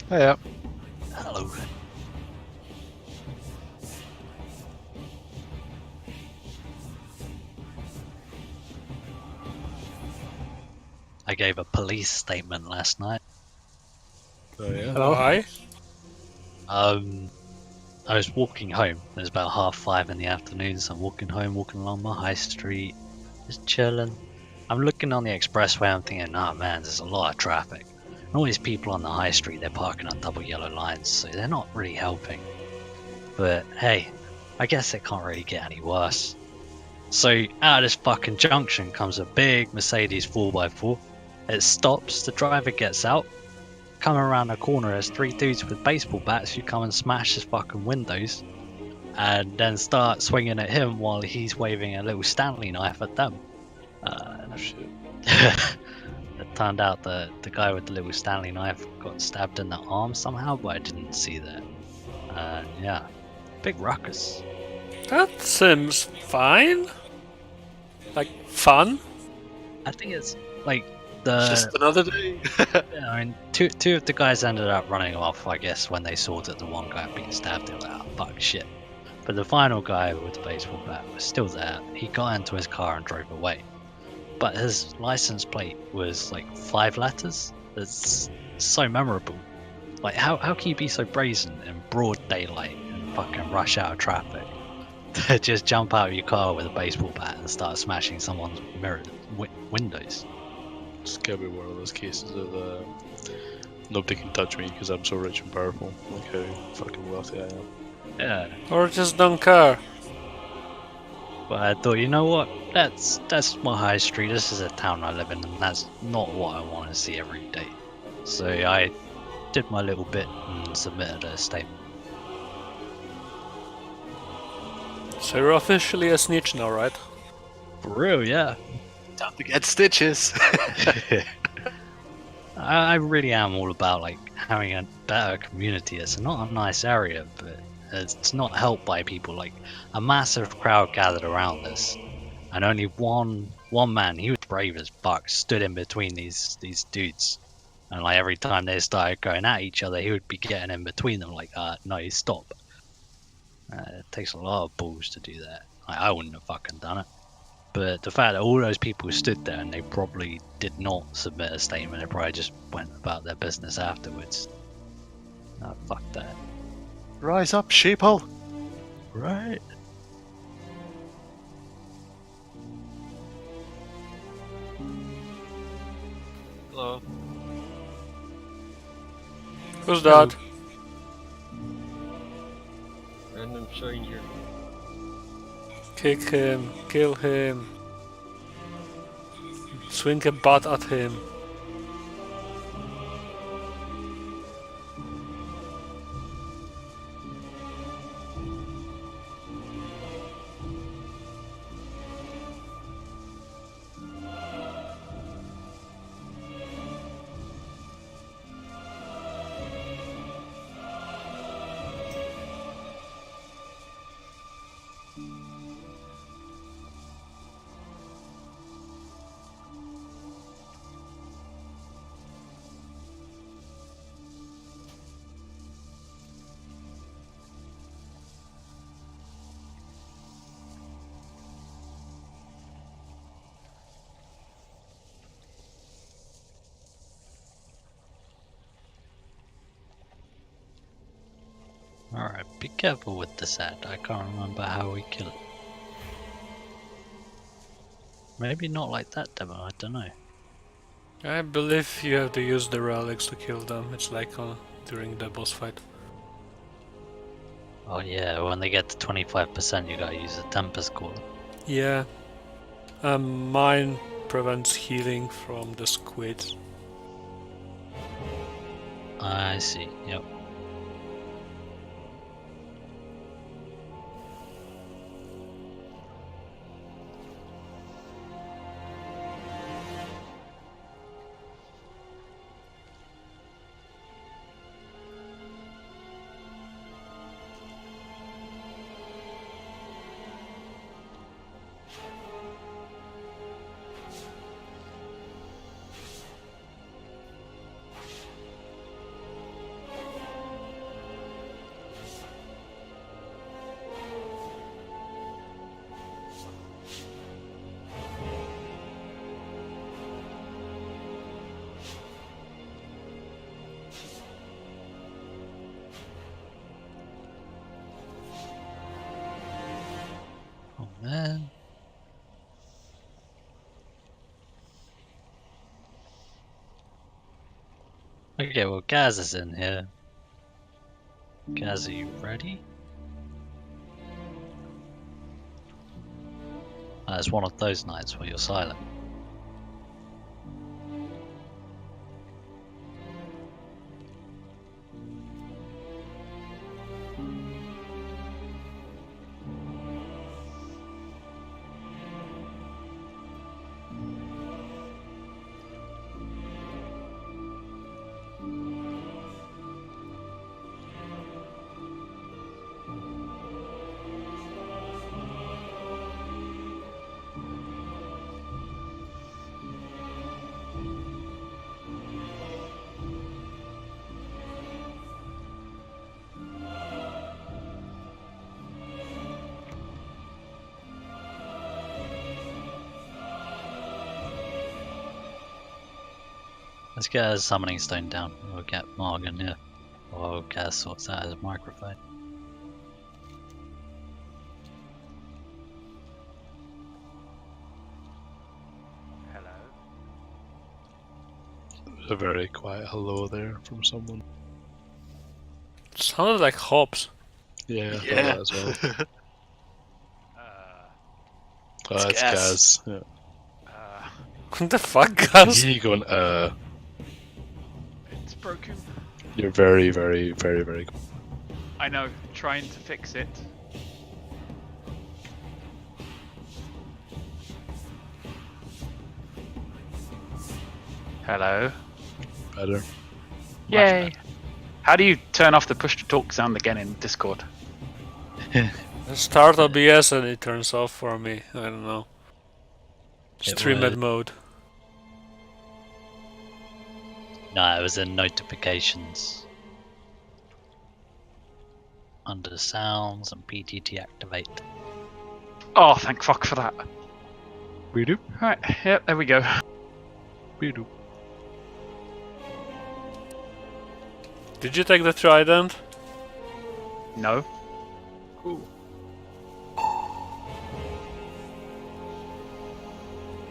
Oh, yeah. Hello. I gave a police statement last night. Oh yeah. Hello? Why? I was walking home. It was about 5:30 in the afternoon, so I'm walking home, walking along my high street, just chilling. I'm looking on the expressway. I'm thinking, oh man, there's a lot of traffic. And all these people on the high street, they're parking on double yellow lines, so they're not really helping. But hey, I guess it can't really get any worse. So out of this fucking junction comes a big Mercedes 4x4. It stops, the driver gets out. Coming around the corner, there's three dudes with baseball bats who come and smash his fucking windows and then start swinging at him while he's waving a little Stanley knife at them. Shit. It turned out the guy with the little Stanley knife got stabbed in the arm somehow, but I didn't see that. Yeah, big ruckus. That seems fine. Like fun. I think it's like Just another day. yeah, I mean, two of the guys ended up running off, I guess, when they saw that the one guy had been stabbed. They were like, oh, fuck, shit. But the final guy with the baseball bat was still there. He got into his car and drove away. But his license plate was like 5 letters. It's so memorable. Like, how can you be so brazen in broad daylight and fucking rush out of traffic to just jump out of your car with a baseball bat and start smashing someone's windows? It's gonna be one of those cases of nobody can touch me because I'm so rich and powerful. Like how fucking wealthy I am. Yeah. Or just don't care. But I thought, you know what? That's my high street. This is a town I live in, and that's not what I want to see every day. So I did my little bit and submitted a statement. So you're officially a snitch now, right? For real, yeah. Time to get stitches. I really am all about like having a better community. It's not a nice area, but it's not helped by people. Like a massive crowd gathered around us, and only one man, he was brave as fuck, stood in between these dudes. And like every time they started going at each other, he would be getting in between them, like, no, stop. It takes a lot of balls to do that. I wouldn't have fucking done it. But the fact that all those people stood there and they probably did not submit a statement, they probably just went about their business afterwards. No, fuck that. Rise up, sheeple. Right. Hello. Who's that? Random stranger. Kick him, kill him, swing a bat at him. Alright, be careful with this ad. I can't remember how we kill it. Maybe not like that, Devil, I don't know. I believe you have to use the relics to kill them. It's like during the boss fight. Oh yeah, when they get to 25%, you gotta use a Tempest Core. Yeah. Mine prevents healing from the squids. I see, yep. Okay, well, Gaz is in here. Gaz, are you ready? It's one of those nights where you're silent. Let's get his summoning stone down. We'll get Morgan here. While Gaz sorts out his microphone. Hello. A very quiet hello there from someone. Sounded like hops. Yeah, I thought Yeah. that as well. It's It's Gaz. Gaz. Yeah. What the fuck, guys? You going, It's broken. you're very, very, very, very good. I know. Trying to fix it. Hello. Better. Yay. How do you turn off the push to talk sound again in Discord? Start OBS and it turns off for me. I don't know. It Streamed would. mode. No, it was in notifications. Under sounds and PTT activate. Oh, thank fuck for that. We-do. Right, yep, there we go. We-do. Did you take the trident? No.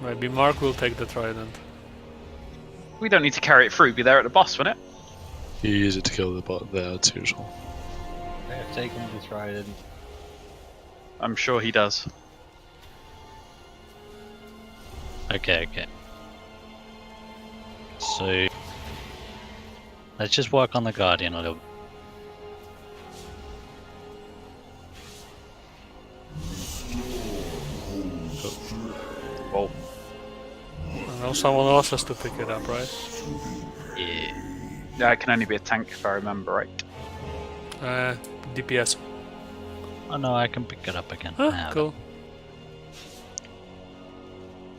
Maybe Mark will take the trident. We don't need to carry it through. Be there at the boss, wouldn't it? You use it to kill the bot. That's usual. I have taken the trident. I'm sure he does. Okay. So let's just work on the Guardian a little. Well, I know someone else has to pick it up, right? Yeah. yeah, it can only be a tank if I remember right. DPS. Oh no, I can pick it up again. I Huh, have cool.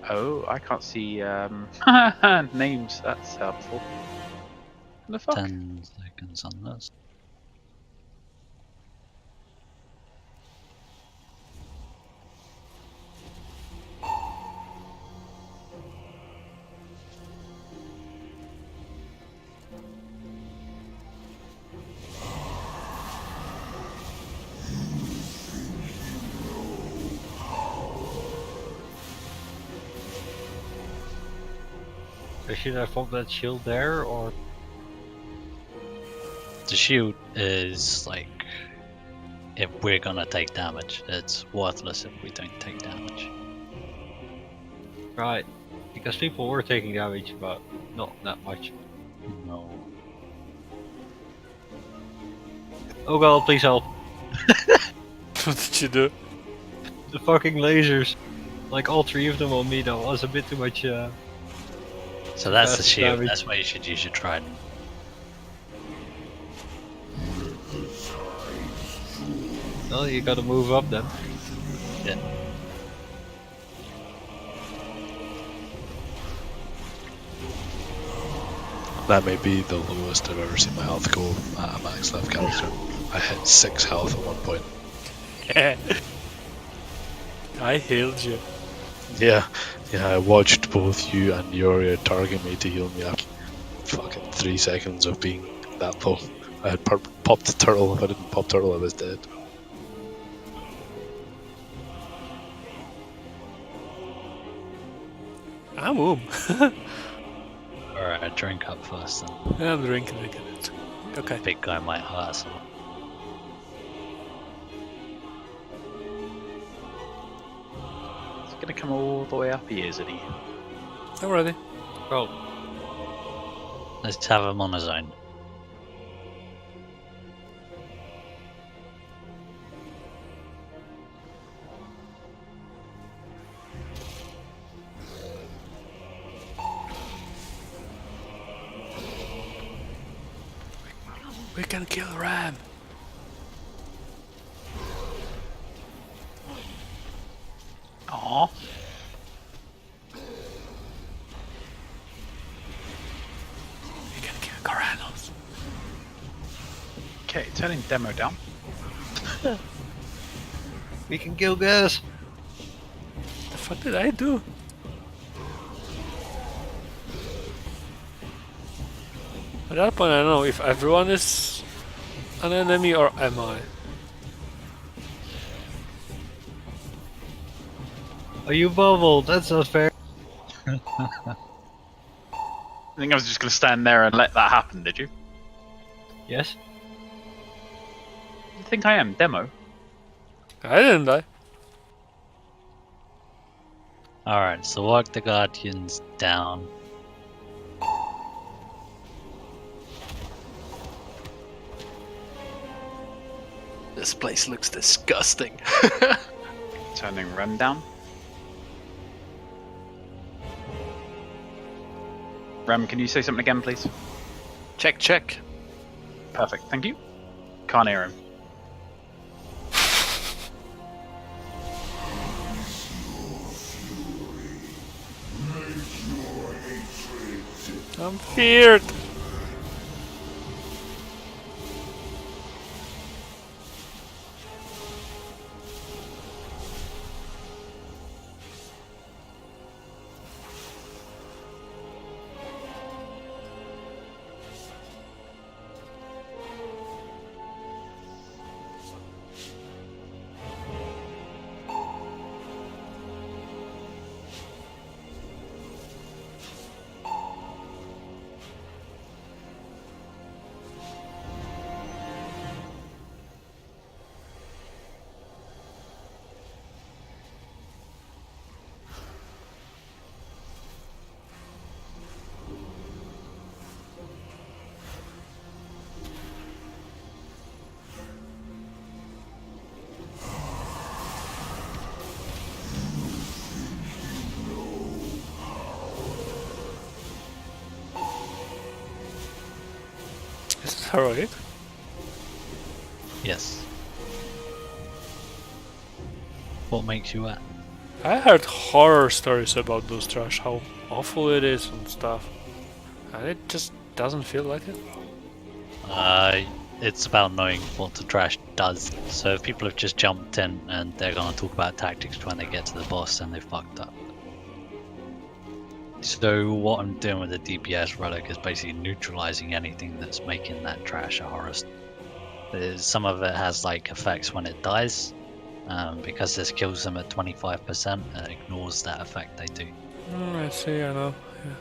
Oh, I can't see names. That's helpful. What the it. fuck? 10 seconds on this. Should I pop that shield there, or The shield is like if we're gonna take damage. It's worthless if we don't take damage. right? Because people were taking damage, but not that much. No. Oh god, please help! What did you do? The fucking lasers, like all three of them on me, that was a bit too much. So that's the That's shield. damage. That's why you should use your trident. Well, you gotta move up then. Yeah. That may be the lowest I've ever seen my health go at a max life character. I hit 6 health at one point. I healed you. Yeah, I watched both you and Yoria target me to heal me after fucking 3 seconds of being that low. I had popped the turtle. If I didn't pop turtle, I was dead. I'm Oom. Alright, drink up first then. Yeah, I'm drinking it. Okay. Big guy might hurt us a lot. It's gonna come all the way up here, isn't he? I'm ready. Oh, Let's have him on his own. We can kill Ram. Aww. We can kill Coranos. Okay, turning demo down. we can kill gas. The fuck did I do? At that point, I don't know if everyone is an enemy or am I. Oh, you bubbled. That's not fair. I think I was just gonna stand there and let that happen, did you? Yes. You think I am, demo? I didn't die. Alright, so walk the Guardians down. This place looks disgusting. Turning Rem down. Rem, can you say something again, please? Check, check. Perfect, thank you. Can't hear him. I'm feared. Is it heroic? Yes. What makes you at? I heard horror stories about those trash, how awful it is and stuff. And it just doesn't feel like it. It's about knowing what the trash does. So if people have just jumped in and they're gonna talk about tactics when they get to the boss, then they fucked up. So what I'm doing with the DPS relic is basically neutralizing anything that's making that trash a horror. Some of it has like effects when it dies. Because this kills them at 25%, it ignores that effect they do. I see, I know. Yeah.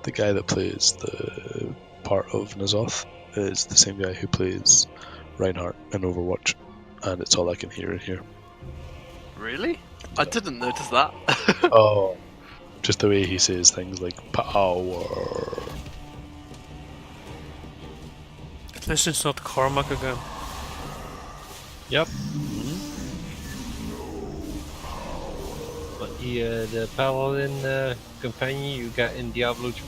The guy that plays the part of N'Zoth is the same guy who plays Reinhardt in Overwatch, and it's all I can hear in here. Really? I didn't notice that. Oh, just the way he says things like power. At least it's not Cormac again. Yep. the paladin companion you get in Diablo 3.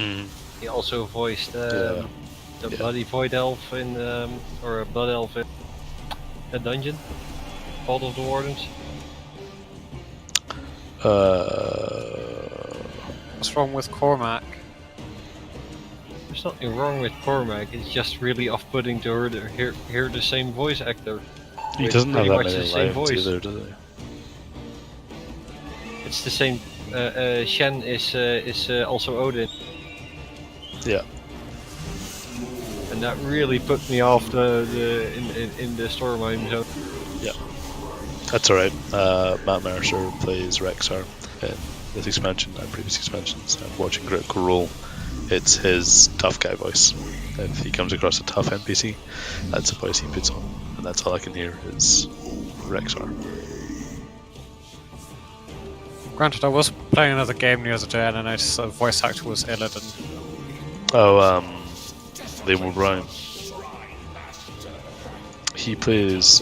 Mm. He also voiced the Yeah. bloody void elf in or a blood elf in a dungeon, Vault of the Wardens. What's wrong with Cormac? There's nothing wrong with Cormac. It's just really off-putting to hear the same voice actor. He with doesn't have pretty that much many the same lines voice. either, does he? It's the same. Shen is also Odin, Yeah. and that really put me off in the storyline zone. That's alright. Matt Mercer plays Rexar in this expansion and previous expansions. I'm watching Critical Role. It's his tough guy voice. If he comes across a tough NPC, that's the voice he puts on. And that's all I can hear is Rexar. Granted, I was playing another game the other day and I noticed the voice actor was Illidan. Oh, they will rhyme. He plays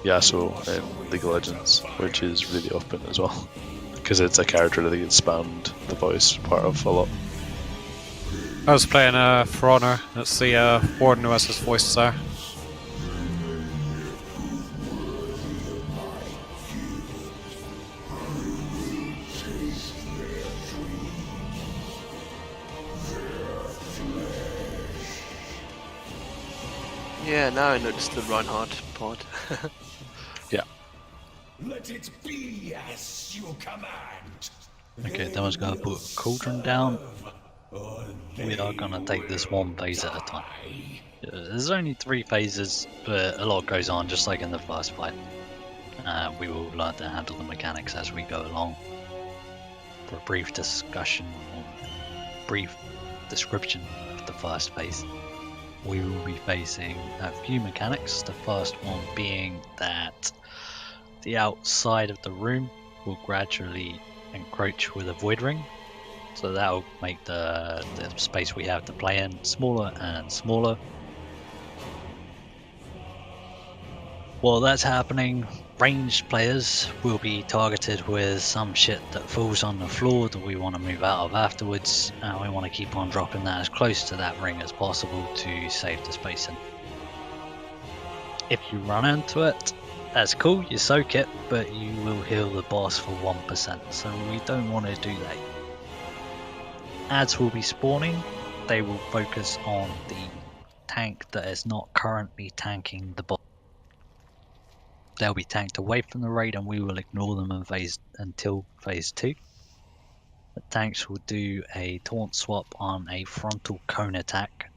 Yasuo in League of Legends, which is really open as well. Because it's a character that gets spammed the voice part of a lot. I was playing For Honor. That's the warden who has his voice there. Yeah, now I noticed the Reinhardt part. Let it be as you command. Okay, that one's gonna put a cauldron down. We are gonna take this one phase at a time. There's only 3 phases, but a lot goes on, just like in the first fight. We will learn to handle the mechanics as we go along. For a brief discussion, or brief description of the first phase, we will be facing a few mechanics. The first one being that the outside of the room will gradually encroach with a void ring. So that will make the space we have to play in smaller and smaller. While that's happening, ranged players will be targeted with some shit that falls on the floor that we want to move out of afterwards, and we want to keep on dropping that as close to that ring as possible to save the spacing. If you run into it, that's cool, you soak it, but you will heal the boss for 1%, so we don't want to do that. Ads will be spawning. They will focus on the tank that is not currently tanking the boss. They'll be tanked away from the raid and we will ignore them until phase 2. The tanks will do a taunt swap on a frontal cone attack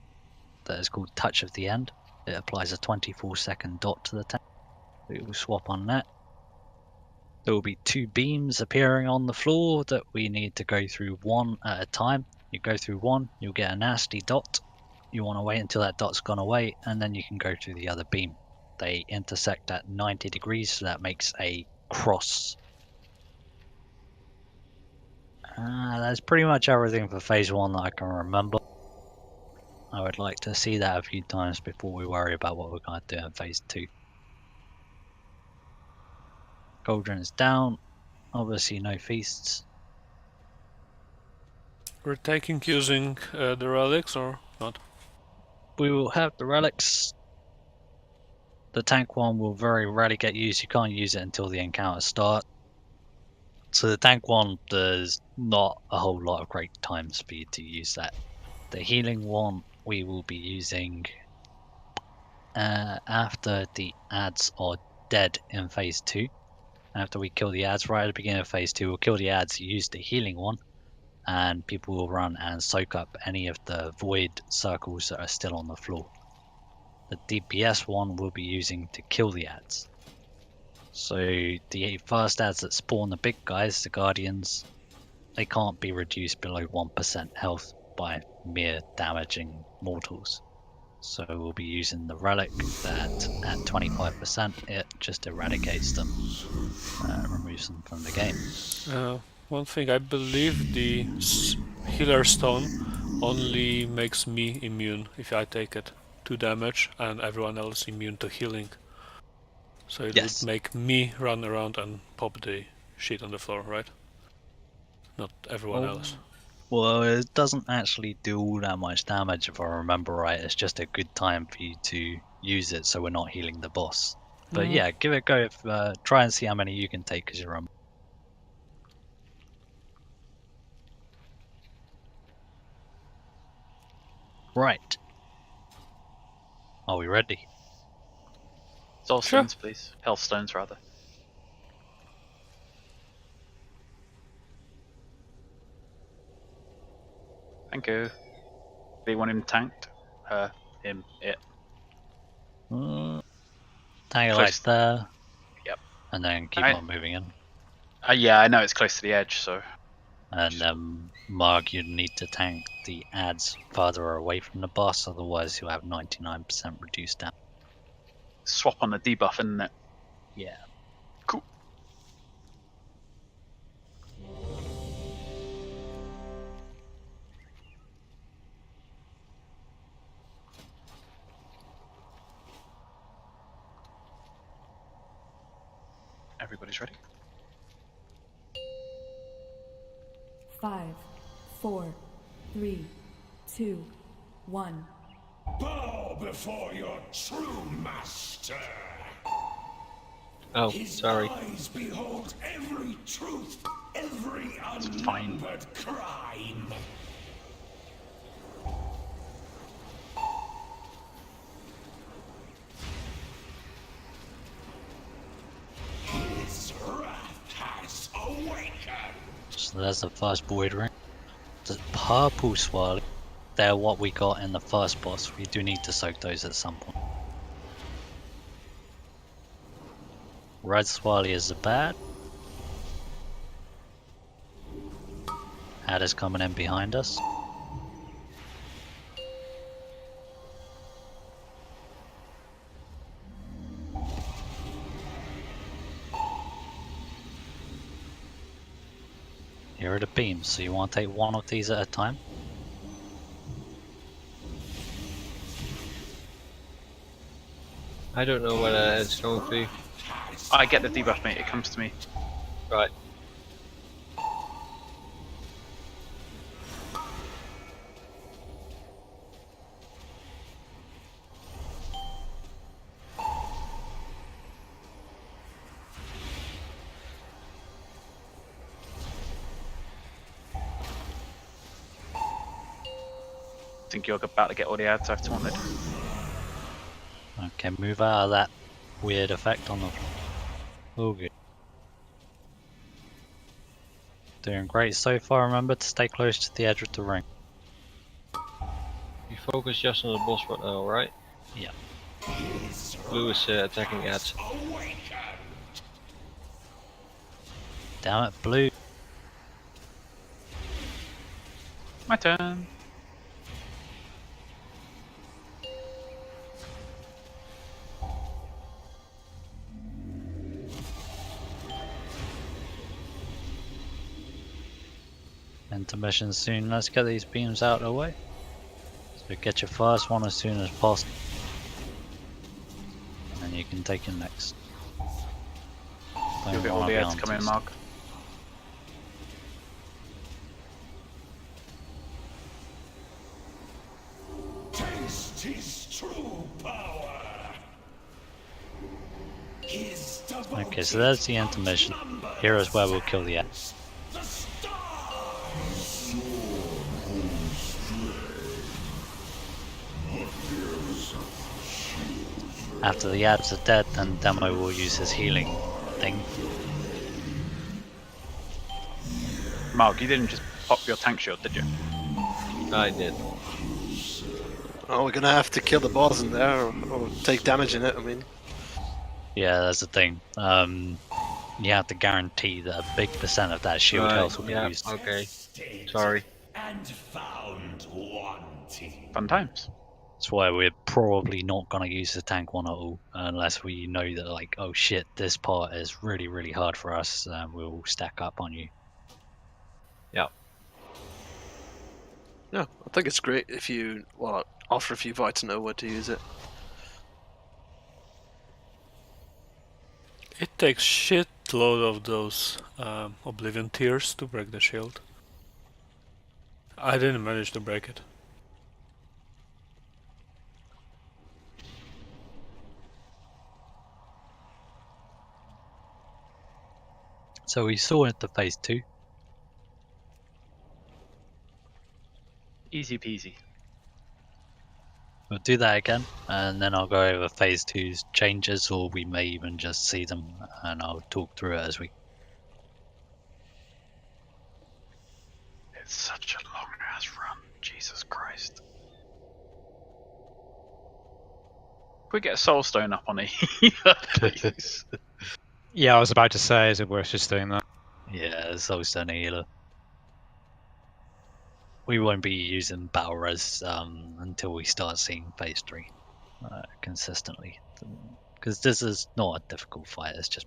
that is called Touch of the End. It applies a 24-second dot to the tank. We will swap on that. There will be 2 beams appearing on the floor that we need to go through one at a time. You go through one, you'll get a nasty dot. You want to wait until that dot's gone away, and then you can go through the other beam. They intersect at 90 degrees, so that makes a cross. That's pretty much everything for phase 1 that I can remember. I would like to see that a few times before we worry about what we're going to do in phase 2. Cauldron is down. Obviously no feasts. We're taking using the relics or not? We will have the relics. The tank one will very rarely get used. You can't use it until the encounter starts. So the tank one, there's not a whole lot of great times for you to use that. The healing one we will be using after the ads are dead in phase 2. After we kill the ads right at the beginning of phase 2, we'll kill the ads, use the healing one, and people will run and soak up any of the void circles that are still on the floor. The DPS one we'll be using to kill the ads. So the first ads that spawn the big guys, the guardians, they can't be reduced below 1% health by mere damaging mortals. So we'll be using the relic that at 25% it just eradicates them, removes them from the game. One thing, I believe the healer stone only makes me immune if I take it to damage and everyone else immune to healing. So it Yes. would make me run around and pop the shit on the floor, right? Not everyone Oh. else. Well, it doesn't actually do all that much damage if I remember right. It's just a good time for you to use it so we're not healing the boss. But yeah, give it a go. If try and see how many you can take as you're on. Right. Are we ready? Soul Sure. stones, please. Health stones, rather. Thank you. Do you want him tanked? Her, him, it. Tag it Close. like there. Yep. And then keep Right. on moving in. Yeah, I know it's close to the edge, so. And Mark, you'd need to tank the ads farther away from the boss, otherwise you'll have 99% reduced damage. Swap on the debuff, isn't it? Yeah. Cool. Everybody's ready? 5, 4, 3, 2, 1. Bow before your true master. Oh, His sorry. eyes behold every truth, every fine. unnumbered crime. His wrath has awakened. So there's the first void ring. The purple swirly, they're what we got in the first boss. We do need to soak those at some point. Red swirly is the bad. Adder's coming in behind us. Here are the beams, so you want to take one of these at a time. I don't know what it's going to be. I get the debuff, mate. It comes to me. Right. Think you're about to get all the ads I've taunted. Okay, move out of that weird effect on the floor. All good. Doing great so far. Remember to stay close to the edge of the ring. You focus just on the boss right now, right? Yeah. Blue is attacking ads. Damn it, blue. My turn. Intermission soon. Let's get these beams out of the way. So get your first one as soon as possible. And then you can take your next. You'll Don't get all wanna the be ads on coming, too Mark. Taste his true power. His Okay, so there's the intermission. Here is where we'll kill the ads. the stars. After the ads are dead, then Demo will use his healing thing. Mark, you didn't just pop your tank shield, did you? I did. Oh, we're gonna have to kill the boss in there, or take damage in it. I mean, Yeah, that's the thing. You have to guarantee that a big percent of that shield Right, health will be yeah, used. okay. Sorry. And found wanting. Fun times. That's why we're probably not gonna use the tank one at all, unless we know that like, oh shit, this part is really, really hard for us. We'll stack up on you. yeah, I think it's great if you offer if you invite to know where to use it. It takes shitload of those Oblivion Tears to break the shield. I didn't manage to break it. So we saw it to phase 2. Easy peasy. We'll do that again, and then I'll go over phase 2's changes, or we may even just see them, and I'll talk through it as we. It's such a long ass run. Jesus Christ. Can we get a soul stone up on it? Please. Yeah, I was about to say, is it worth just doing that? Yeah, it's always done a healer. We won't be using battle res until we start seeing phase 3 consistently, because this is not a difficult fight. It's just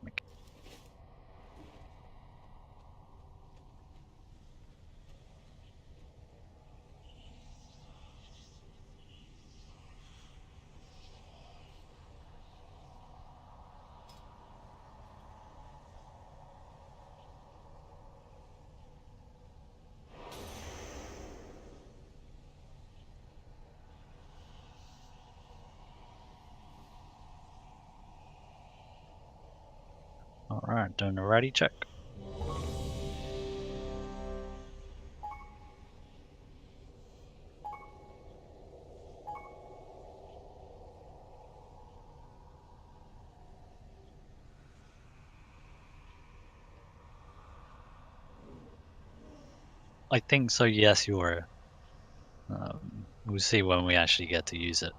Alright, doing a ready check. I think so, yes, you are. We'll see when we actually get to use it.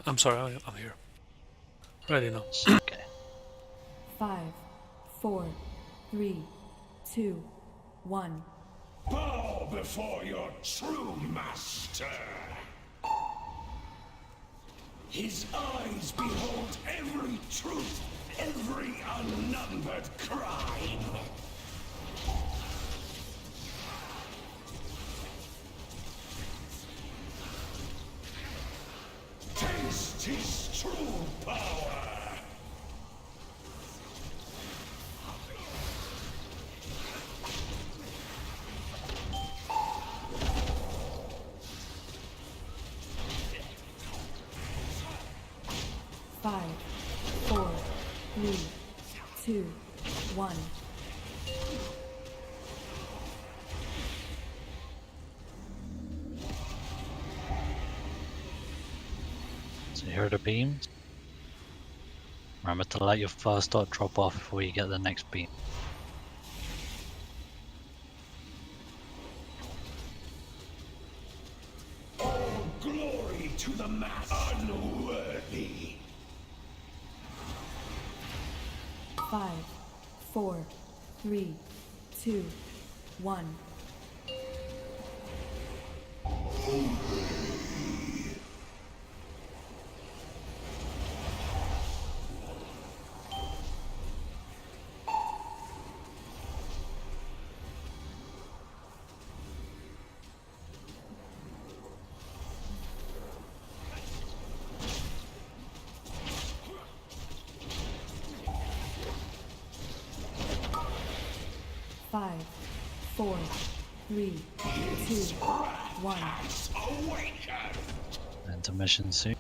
I'm sorry, I'm here. Ready now. Okay. 5, 4, 3, 2, 1. Bow before your true master. His eyes behold every truth, every unnumbered crime. Taste his true power. 5, 4, 3, 2, 1. So here are the beams. Remember to let your first dot drop off before you get the next beam. All glory to the master. Unworthy. 5, 4, 3, 2, 1. Five, 4, 3, 2, 1. Intermission soon.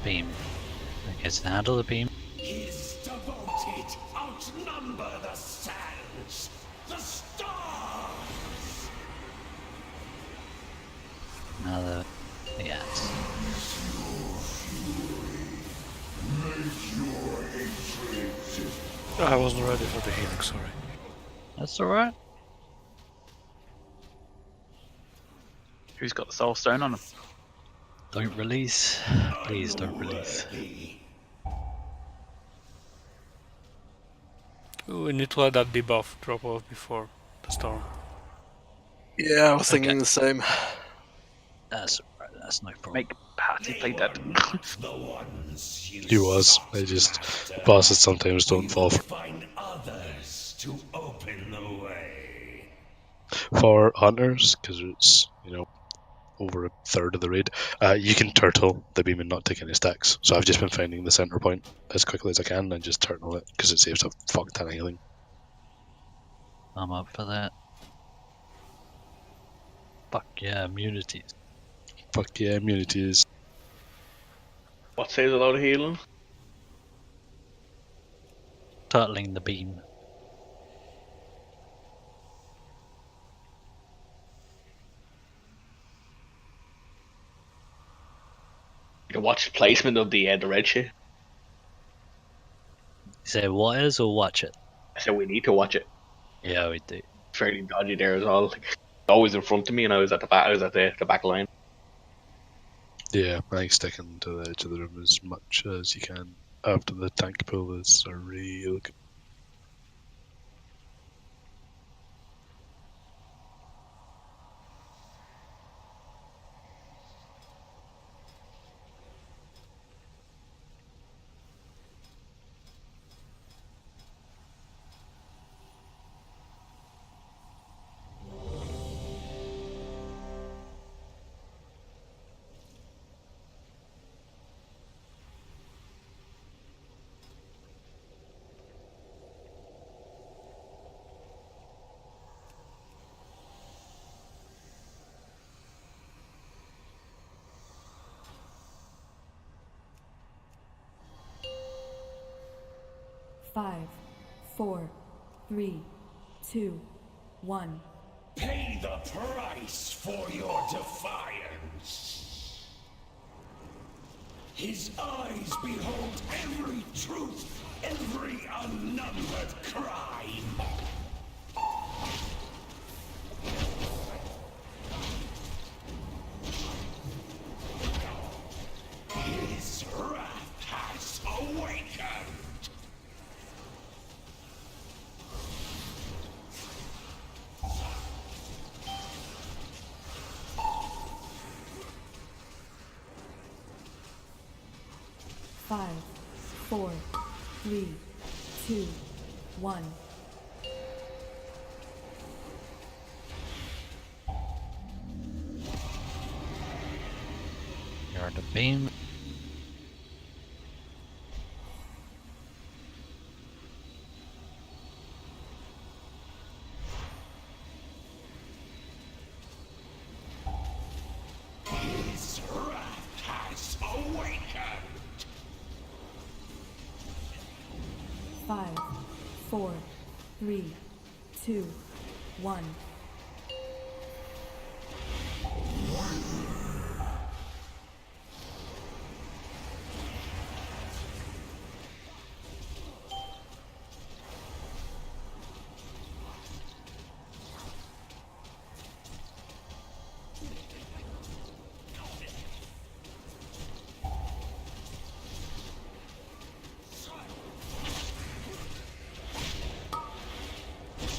Beam. Okay, so handle the beam. His devoted outnumber the sands, the stars. Now the ants. I wasn't ready for the healing, sorry. That's alright. Who's got the soul stone on him? Don't release. Please don't release. We need to let that debuff drop off before the storm. Yeah, I was thinking the same. That's right, that's no problem. Make Patty play dead. The ones you He was. I sought just after. bosses sometimes don't We fall will for find others to open the way. hunters because it's over a third of the raid. You can turtle the beam and not take any stacks. So I've just been finding the center point as quickly as I can and just turtle it because it saves a fuck ton of healing. I'm up for that. Fuck yeah, immunities. Fuck yeah, immunities. What saves a lot of healing? Turtling the beam. You can watch the placement of the red shit. You say what is or watch it? I said we need to watch it. Yeah, we do. Fairly dodgy there as well. Like, always in front of me, and I was at the back. I was at the back line. Yeah, I think sticking to the edge of the room as much as you can after the tank pull is a real good. Five, four, three, two, one. Pay the price for your defiance. His eyes behold every truth, every unnumbered crime. His wrath has awakened. Five, four, three, two, one. You're the beam. His wrath has awakened. Five, four, three, two, one.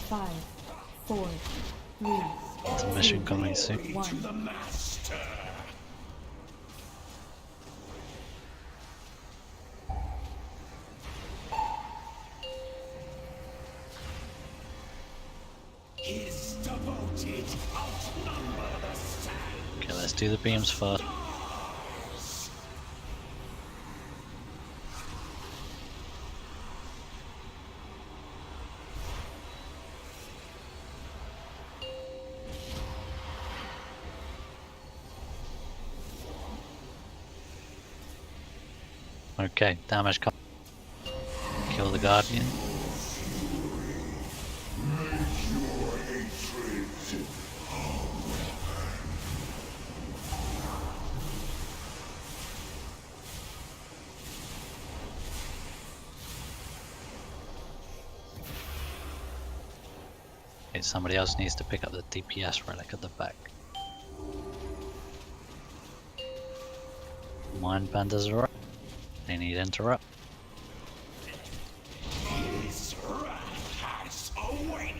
Five, four, three, It's a mission coming soon. To one. the master. His devoted outnumber the sand. Okay, let's do the beams first. Okay, damage come. Kill the guardian. Okay, somebody else needs to pick up the DPS relic at the back. Mind benders are up. They need interrupt. His wrath has awakened.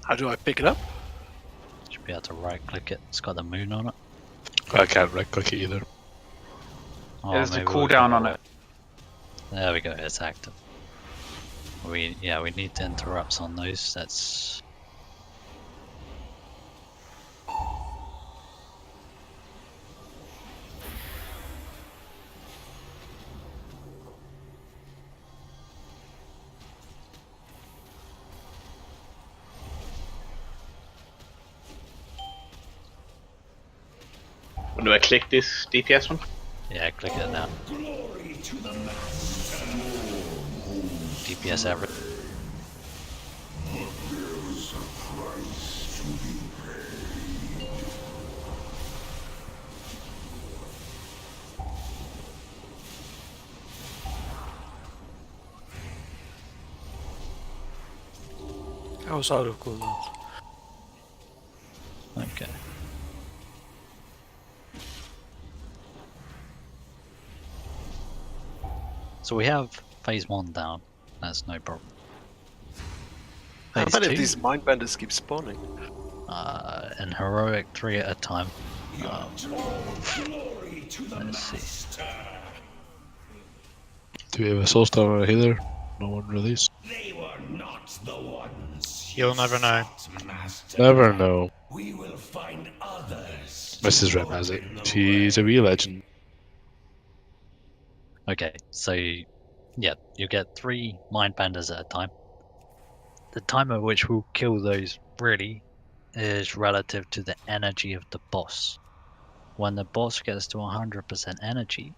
How do I pick it up? Should be able to right click it. It's got the moon on it. I can't right click it either. Oh, There's a maybe we'll cooldown get on right. it. There we go. It's active. We need the interrupts on those. That's When do I click this DPS one? yeah. Click it now. Glory to the master. DPS average. I was out of cooldowns. Okay. So we have phase 1 down. That's no problem. How Phase many 2, of these mindbenders keep spawning? in heroic 3 at a time. Glory to the Let's see. master. Do we have a soul star healer? No one released. They were not the ones. You'll never know. sought, master. Never know. We will find others. Mrs. Rem has it. She's a real legend. Okay, so yeah, you get 3 mindbenders at a time. The time at which we'll kill those really is relative to the energy of the boss. When the boss gets to 100% energy,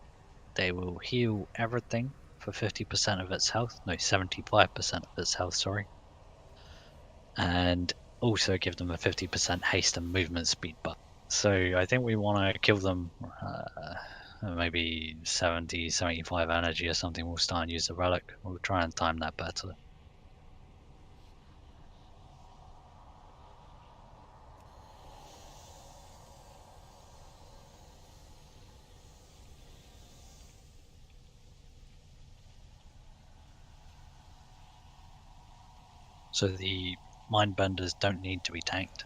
they will heal everything for 50% of its health. No, 75% of its health, sorry. And also give them a 50% haste and movement speed buff. So I think we want to kill them maybe 70, 75 energy or something. We'll start and use the relic. We'll try and time that better. So the mindbenders don't need to be tanked.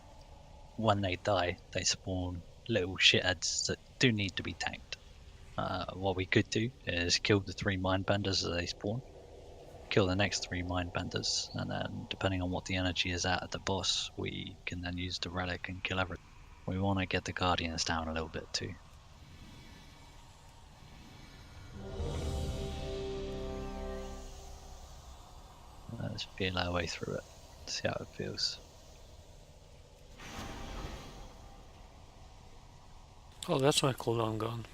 When they die, they spawn little shitheads that do need to be tanked. What we could do is kill the 3 mindbenders as they spawn, kill the next 3 mindbenders, and then depending on what the energy is at the boss, we can then use the relic and kill everything. We want to get the guardians down a little bit too. Let's feel our way through it, see how it feels. Oh, that's my cooldown gone.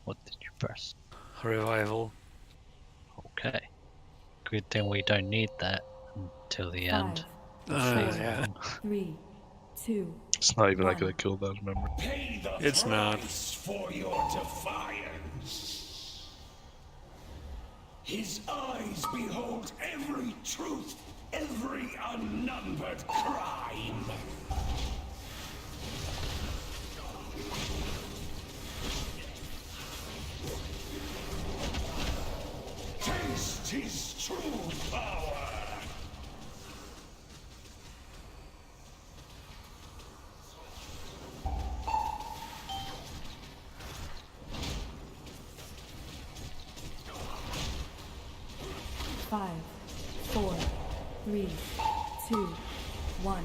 What did you press? Revival. Okay. Good thing we don't need that until the end. Yeah. 3, 2, It's not even like a cooldown, remember? Pay the It's not. price for your defiance. His eyes behold every truth, every unnumbered crime. Taste his true power. Five, 4, 3, 2, 1.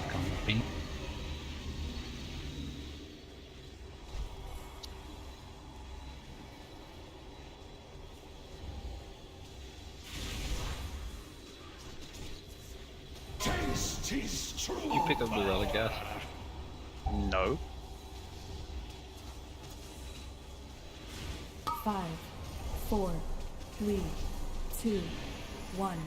Come with me. Taste his true You pick up the relic, gas. No. 5, 4, 3, 2, 1.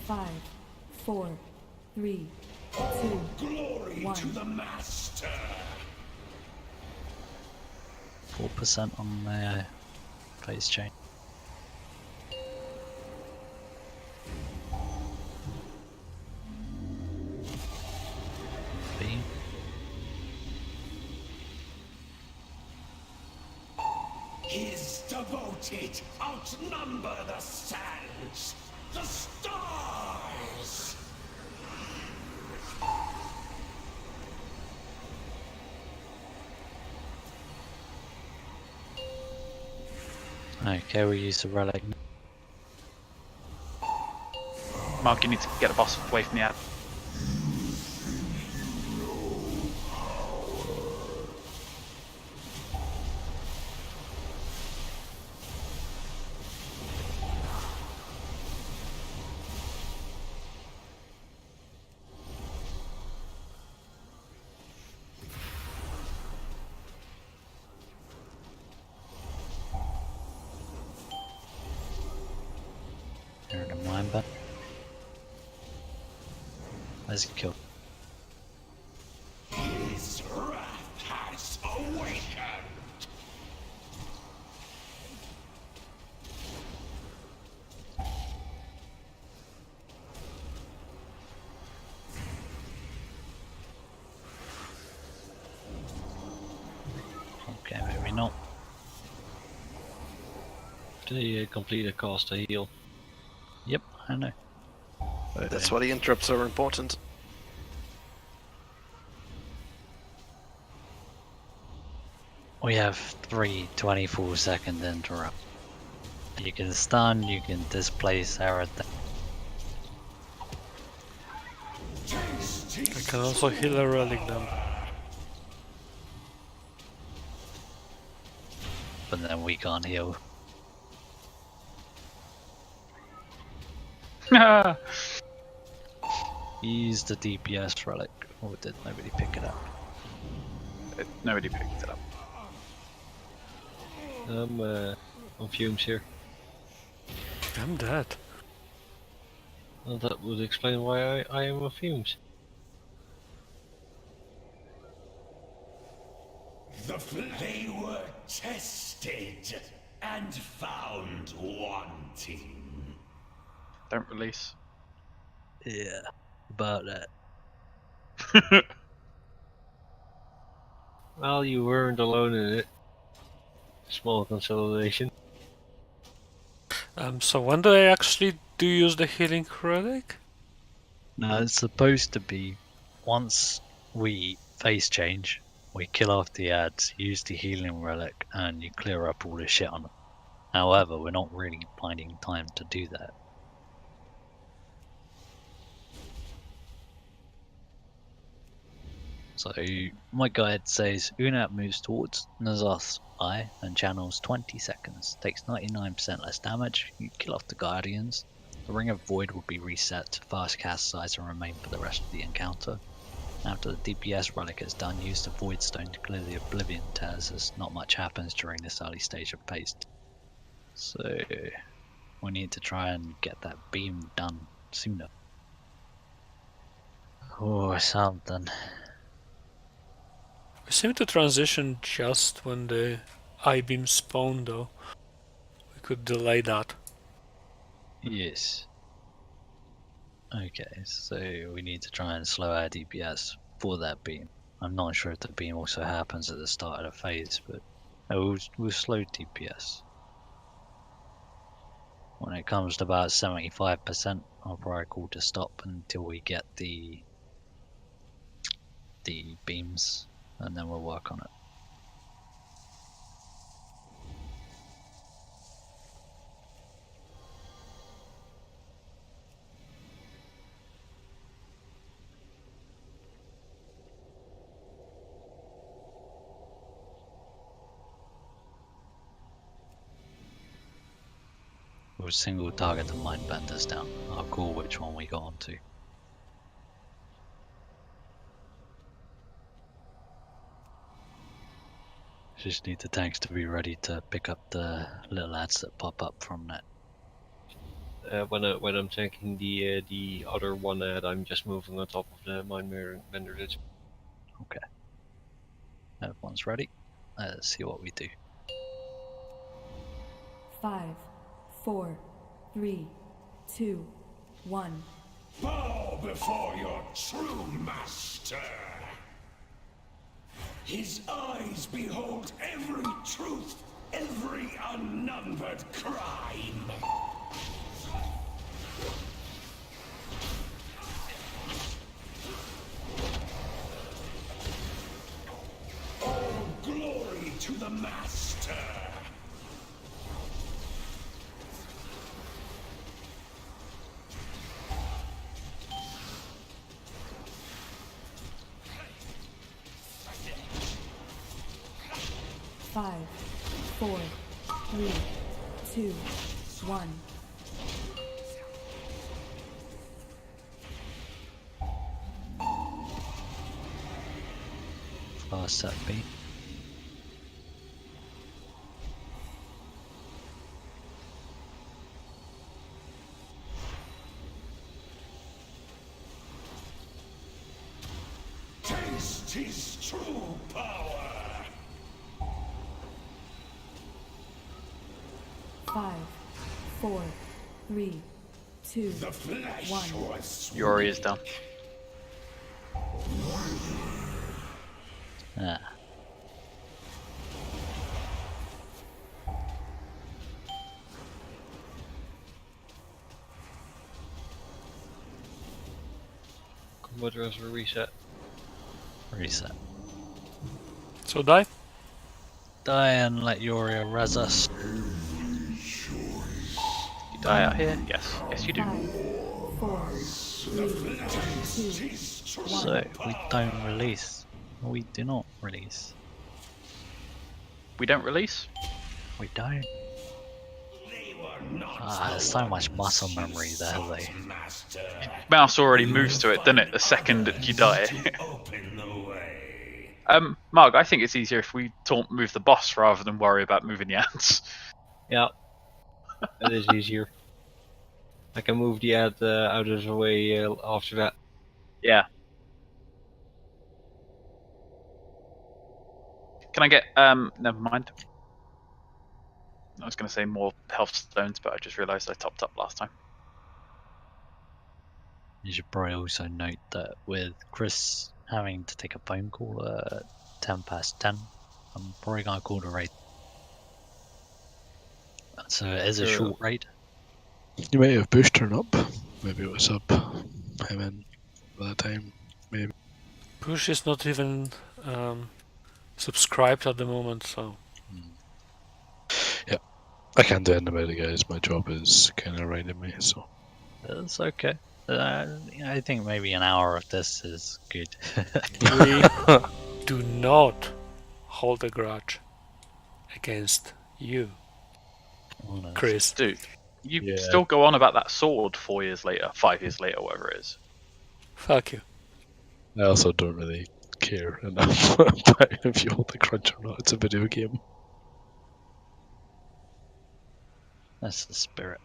5, 4, 3, 2, Glory 1. to the Master! 4% on the phase change. Beam. His devoted outnumber the sands, the stars! Okay, we use the relic. Mark, you need to get the boss away from the ad. Here in the mine bed. Let's kill. His wrath has awakened! Okay, maybe not. They complete a cost to heal. Yep, I know. That's why the interrupts are important. We have 3 24-second interrupt. You can stun, you can displace everything. I can also heal a relic them. But then we can't heal. Use the DPS relic, or did nobody pick it up? Nobody picked it up. I'm on fumes here. I'm dead. Well, that would explain why I am on fumes. They were tested and found wanting. Don't release. Yeah, about that. Well, you weren't alone in it. Small consolidation. So when do I actually do use the healing relic? No, it's supposed to be once we phase change, we kill off the ads, use the healing relic, and you clear up all the shit on them. However, we're not really finding time to do that. So my guide says Uu'nat moves towards Nazoth's eye and channels 20 seconds, takes 99% less damage, you kill off the guardians, the ring of void will be reset to fast cast size and remain for the rest of the encounter. After the DPS relic is done, use the void stone to clear the oblivion tears as not much happens during this early stage of phase. So we need to try and get that beam done sooner. Or something. We seem to transition just when the I-beam spawned though. We could delay that. Yes. Okay, so we need to try and slow our DPS for that beam. I'm not sure if the beam also happens at the start of the phase, but we'll slow DPS. When it comes to about 75%, I'll probably call to stop until we get the beams, and then we'll work on it. We'll single target the mind benders down. I'll call which one we go on to. Just need the tanks to be ready to pick up the little ads that pop up from that. when I'm taking the other one ad, I'm just moving on top of the mind bender. That's Okay. Everyone's ready. Let's see what we do. 5, 4, 3, 2, 1. Bow before your true master. His eyes behold every truth, every unnumbered crime. All glory to the master. Five, 4, 3, 2, 1. Fast set B. Taste his true power. 5, 4, 3, 2, The flesh 1. was Yori is done. Ah. combat was a reset. Reset. So die. Die and let Yoria res us. You die out here? Yes. Yes, you do. 5, 4, 3, 2, So we don't release. We do not release. We don't release? We don't. They were not There's so much muscle memory there, though. master. Mouse already moves to it, doesn't it? The second that you die. Open the way. Marg, I think it's easier if we don't move the boss rather than worry about moving the ants. Yeah, that is easier. I can move the ad out of the way after that. Yeah. Can I get, never mind. I was going to say more health stones, but I just realised I topped up last time. You should probably also note that with Chris having to take a phone call at 10:10, I'm probably going to call the raid. So it is a Sure. short raid. You might have Bush turn up. Maybe it was up him in by that time. Maybe. Push is not even subscribed at the moment, so I can't do anything about it, guys. My job is kind of riding me, so. It's okay. I think maybe an hour of this is good. we do not hold a grudge against you, Honest. Chris. Dude, you Yeah. still go on about that sword 4 years later, 5 years later, whatever it is. Fuck you. I also don't really care enough about if you hold the crunch or not. It's a video game. That's the spirit.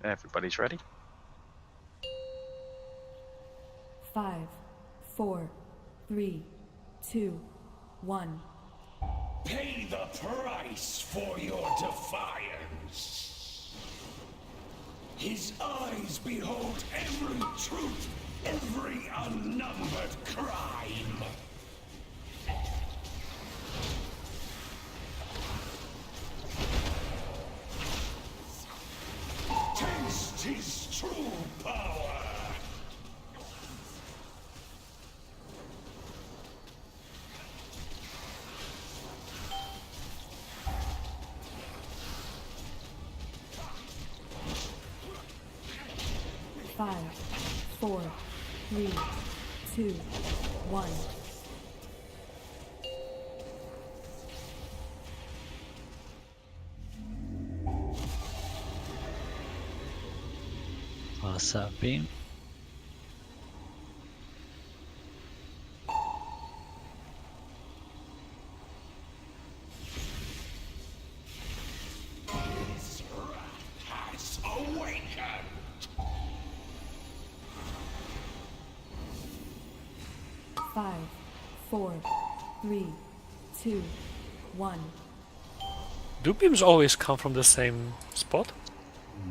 Everybody's ready. 5, 4, 3, 2, 1. Pay the price for your defiance. His eyes behold every truth, every unnumbered crime. Taste his true power. Five, 4, 3, 2, 1. Pass that beam. His wrath has awakened. 5, 4, 3, 2, 1. Do beams always come from the same spot?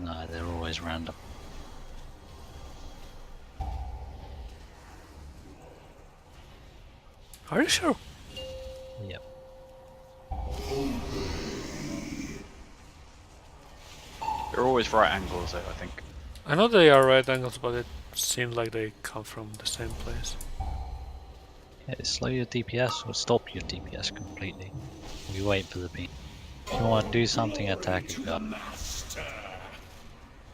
No, they're always random. Are you sure? Yep. They're always right angles, though, I think. I know they are right angles, but it seems like they come from the same place. Yeah, slow your DPS or stop your DPS completely. We wait for the beam. If you want to do something, attack it up.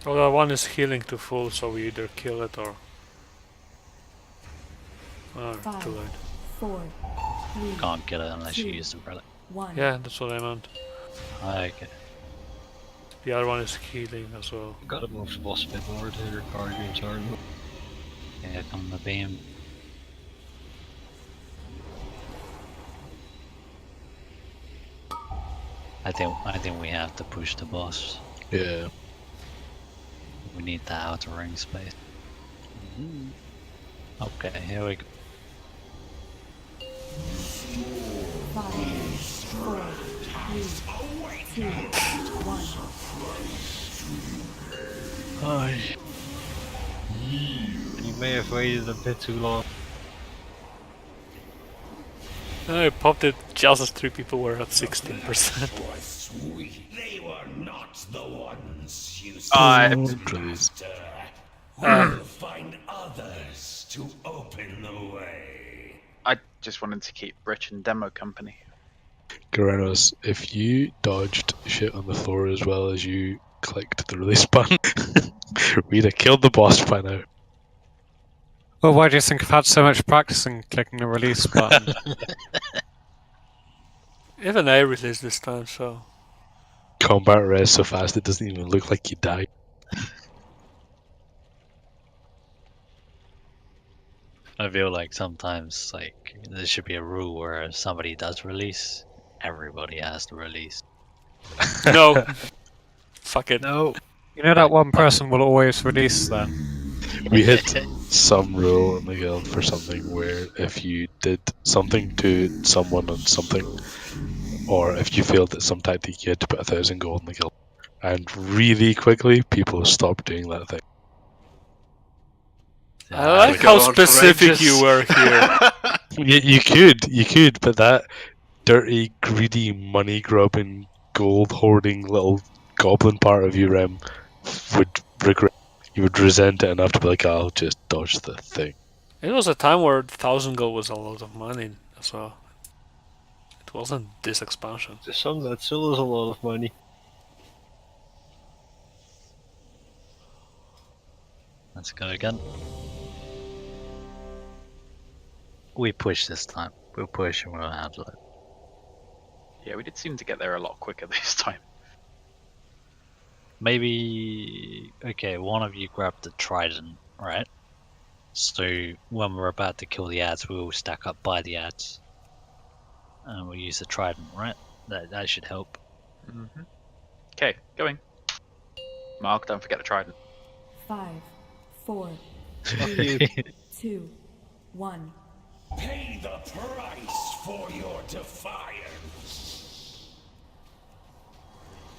Oh, that one is healing to full, so we either kill it or... Oh, 5, too late. 4, 3, Can't kill it unless you use the relic. 1. Yeah, that's what I meant. Okay. The other one is healing as well. Gotta move the boss a bit more to your guardian turn. Here come the beam. I think we have to push the boss. Yeah. We need that outer ring space. Okay, here we go. 5, 4, 3, 2, 1. You may have waited a bit too long. I popped it just as 3 people were at 16%. Was sweet. They were not the ones you Please. We'll find others to open the way. I just wanted to keep Rich and Demo company. Garanos, if you dodged shit on the floor as well as you clicked the release button, we'd have killed the boss by now. Well, why do you think I've had so much practicing clicking the release button? Even I released this time, so... Combat res so fast it doesn't even look like you died. I feel like sometimes like there should be a rule where if somebody does release, everybody has to release. No! Fuck it. No. You know that one person will always release then. We hit some rule in the guild for something where if you did something to someone on something, or if you failed at some tactic, you had to put 1,000 gold in the guild. And really quickly, people stopped doing that thing. I like how specific you were here. You could, but that dirty, greedy, money-grubbing, gold-hoarding little goblin part of you, Rem, would regret. You would resent it enough to be like, I'll just dodge the thing. It was a time where 1,000 gold was a lot of money as well. It wasn't this expansion. To some, that still is a lot of money. Let's go again. We push this time. We'll push and we'll handle it. Yeah, we did seem to get there a lot quicker this time. Maybe... Okay, one of you grab the trident, right? So when we're about to kill the ads, we'll stack up by the ads. And we'll use the trident, right? That should help. Okay, going. Mark, don't forget the trident. 5, 4, 3, 2, 1. Pay the price for your defiance.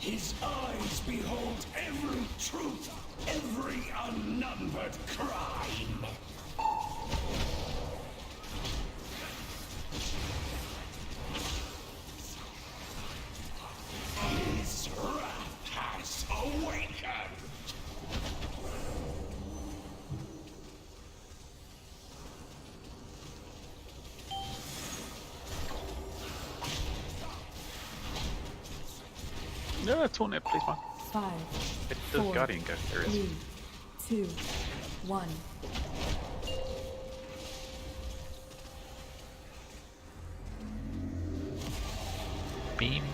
His eyes behold every truth, every unnumbered crime. His wrath has awakened. No, taunt please, Mark. 5, It does 4, Guardian go. There is. 3, 2, 1. Beam.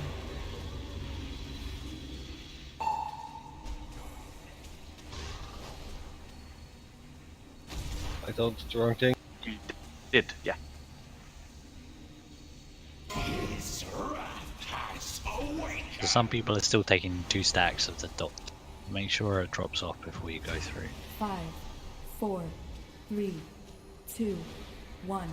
I did the wrong thing. You did, yeah. His wrath has awakened. So some people are still taking 2 stacks of the dot. Make sure it drops off before you go through. 5, 4, 3, 2, 1.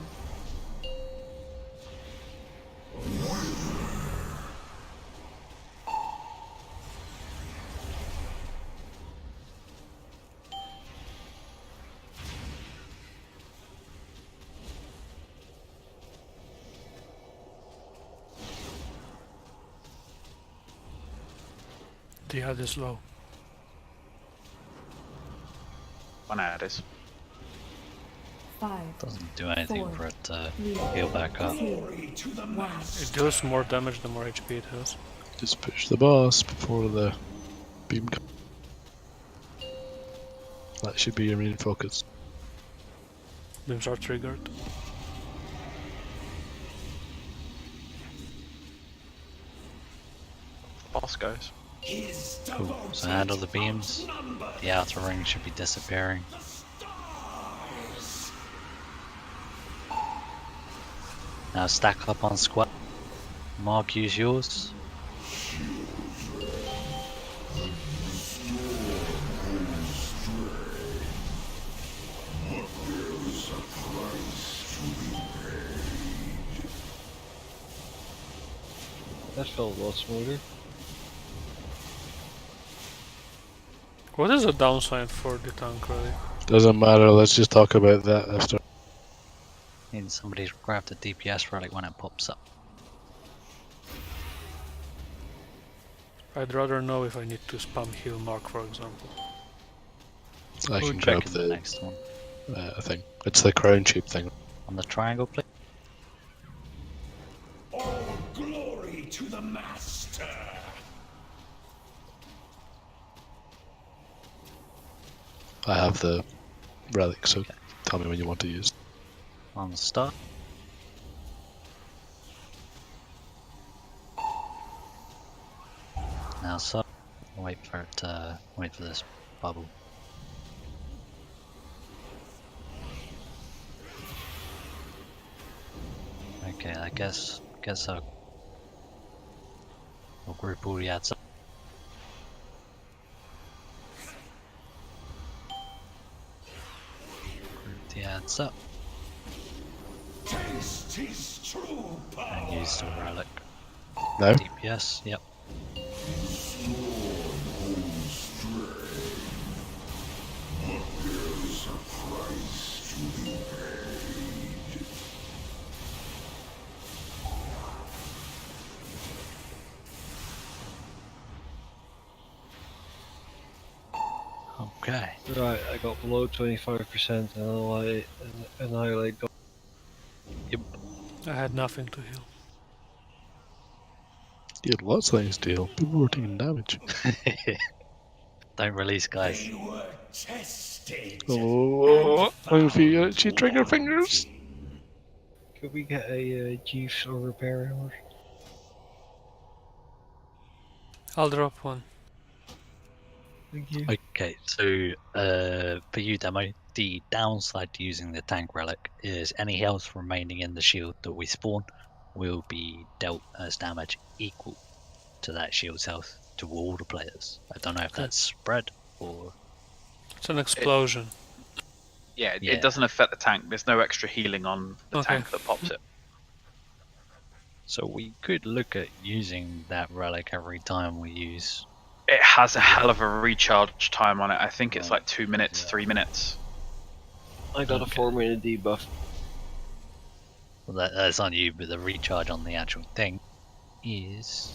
The ad is low. One ad is. 5. Doesn't do anything 4, for it to 3, heal back up. 2, 1. It deals more damage the more HP it has. Just push the boss before the beam comes. That should be your main focus. Beams are triggered. Boss goes. Cool. So handle the beams. The outer ring should be disappearing. Now stack up on squat. Mark, use yours. That felt a lot smoother. What is the downside for the tank really? Doesn't matter, let's just talk about that after. Need somebody to grab the DPS relic when it pops up. I'd rather know if I need to spam heal mark, for example. I We'll can check grab in the the next one. thing. It's the crown shape thing. On the triangle, please. All glory to the master. I have the relic, so tell me when you want to use. On the start. Now so wait for it wait for this bubble. Okay, I guess we'll group all the ads up. Group the ads up Taste his true power. and use the relic. No? DPS, yep. Okay. Right, I got below 25% and annihilate. I had nothing to heal. You had lots of things to heal. People were taking damage. Don't release, guys. They were tested. Oh, she trigger fingers. Could we get a Jeeves or repair hammer? I'll drop one. Thank you. Okay, so for you, Demo, the downside to using the tank relic is any health remaining in the shield that we spawn will be dealt as damage equal to that shield's health to all the players. I don't know if Okay. that's spread or... It's an explosion. Yeah, Yeah. it doesn't affect the tank. There's no extra healing on the Okay. tank that pops it. So we could look at using that relic every time we use... It has a hell of a recharge time on it. I think it's like 2 minutes, Yeah. 3 minutes. I got a Okay. 4-minute debuff. Well, that's on you, but the recharge on the actual thing is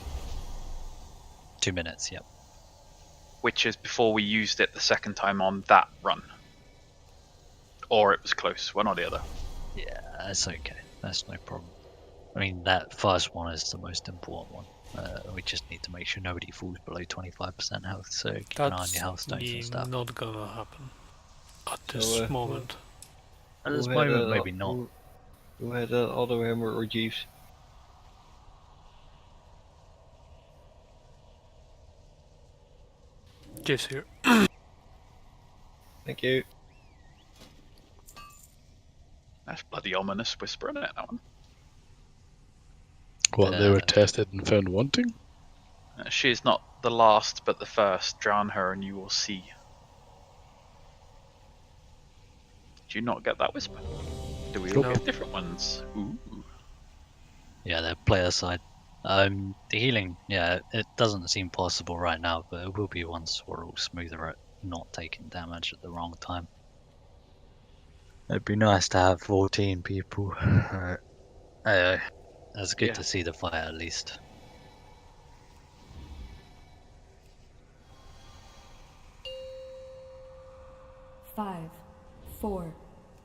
2 minutes, yep. Which is before we used it the second time on that run. Or it was close, one or the other. Yeah, that's okay. That's no problem. I mean, that first one is the most important one. We just need to make sure nobody falls below 25% health, so keep an eye on That's your health stones and stuff. not gonna happen at this So, moment. At this Who had moment, a- maybe not. Who had an auto hammer or Jeeves? Jeeves here. Thank you. That's bloody ominous whispering it, that one. What, they were tested and found wanting? She is not the last, but the first. Drown her and you will see. Do you not get that whisper? Do we all No. get different ones? Ooh. Yeah, they're player side. The healing, yeah, it doesn't seem possible right now, but it will be once we're all smoother at not taking damage at the wrong time. It'd be nice to have 14 people. It's good Yeah. to see the fight at least. Five, four,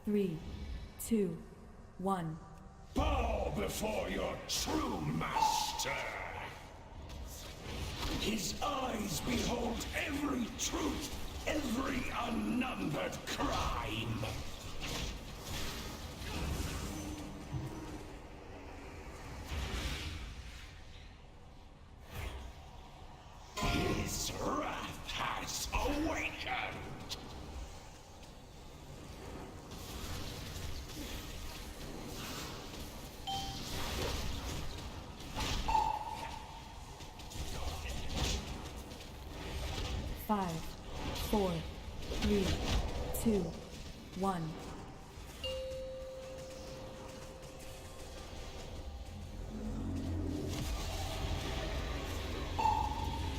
three, two, one. Bow before your true master. His eyes behold every truth, every unnumbered crime. His wrath has awakened. Five, four, three, two, one.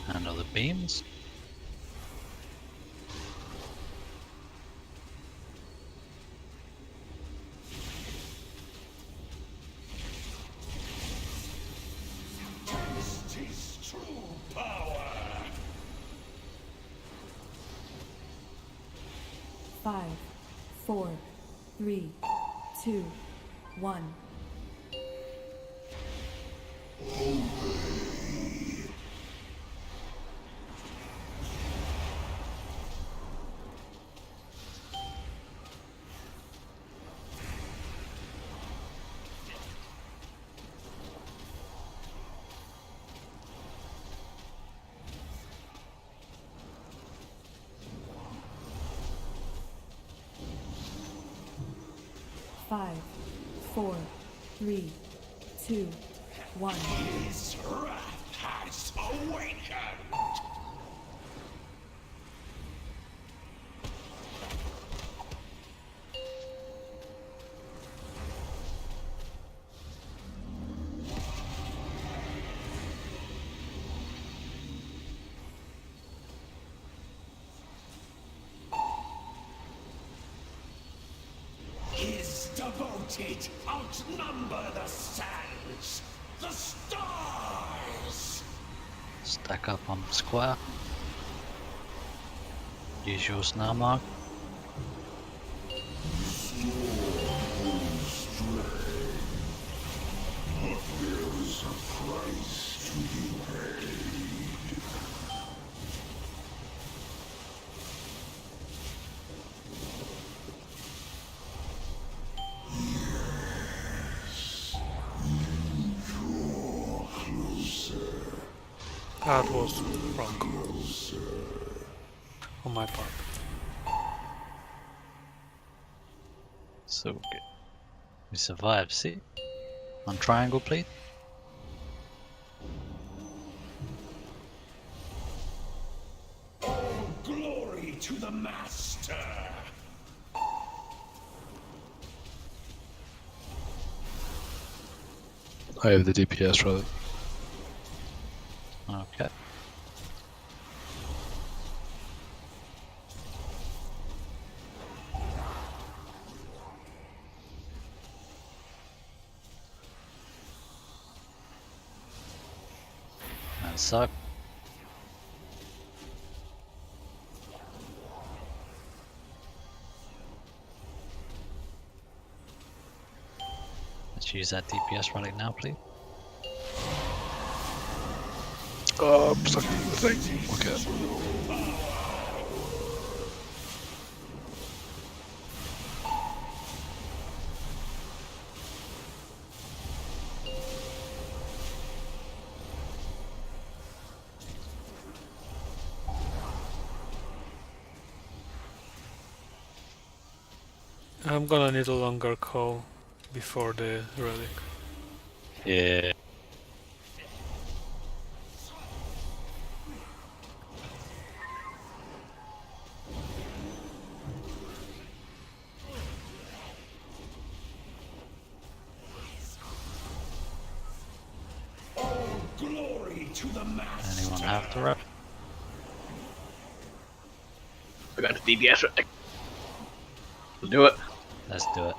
Handle the beams. Taste his true power. Five, four, three, two, one. Five, four, three, two, one. His wrath has awakened. His devoted outnumber the sands, the stars. Stack up on the square. Use your snail mark. That was wrong. On my part. So good. We survived, see? On triangle, please. All glory to the master. I have the DPS relic. Okay. That sucked. Let's use that DPS relic now, please. Oh, I'm stuck in the thing. Okay. I'm gonna need a longer call before the relic. Yeah. Anyone have the rep? I got the DPS right. We'll do it. Let's do it.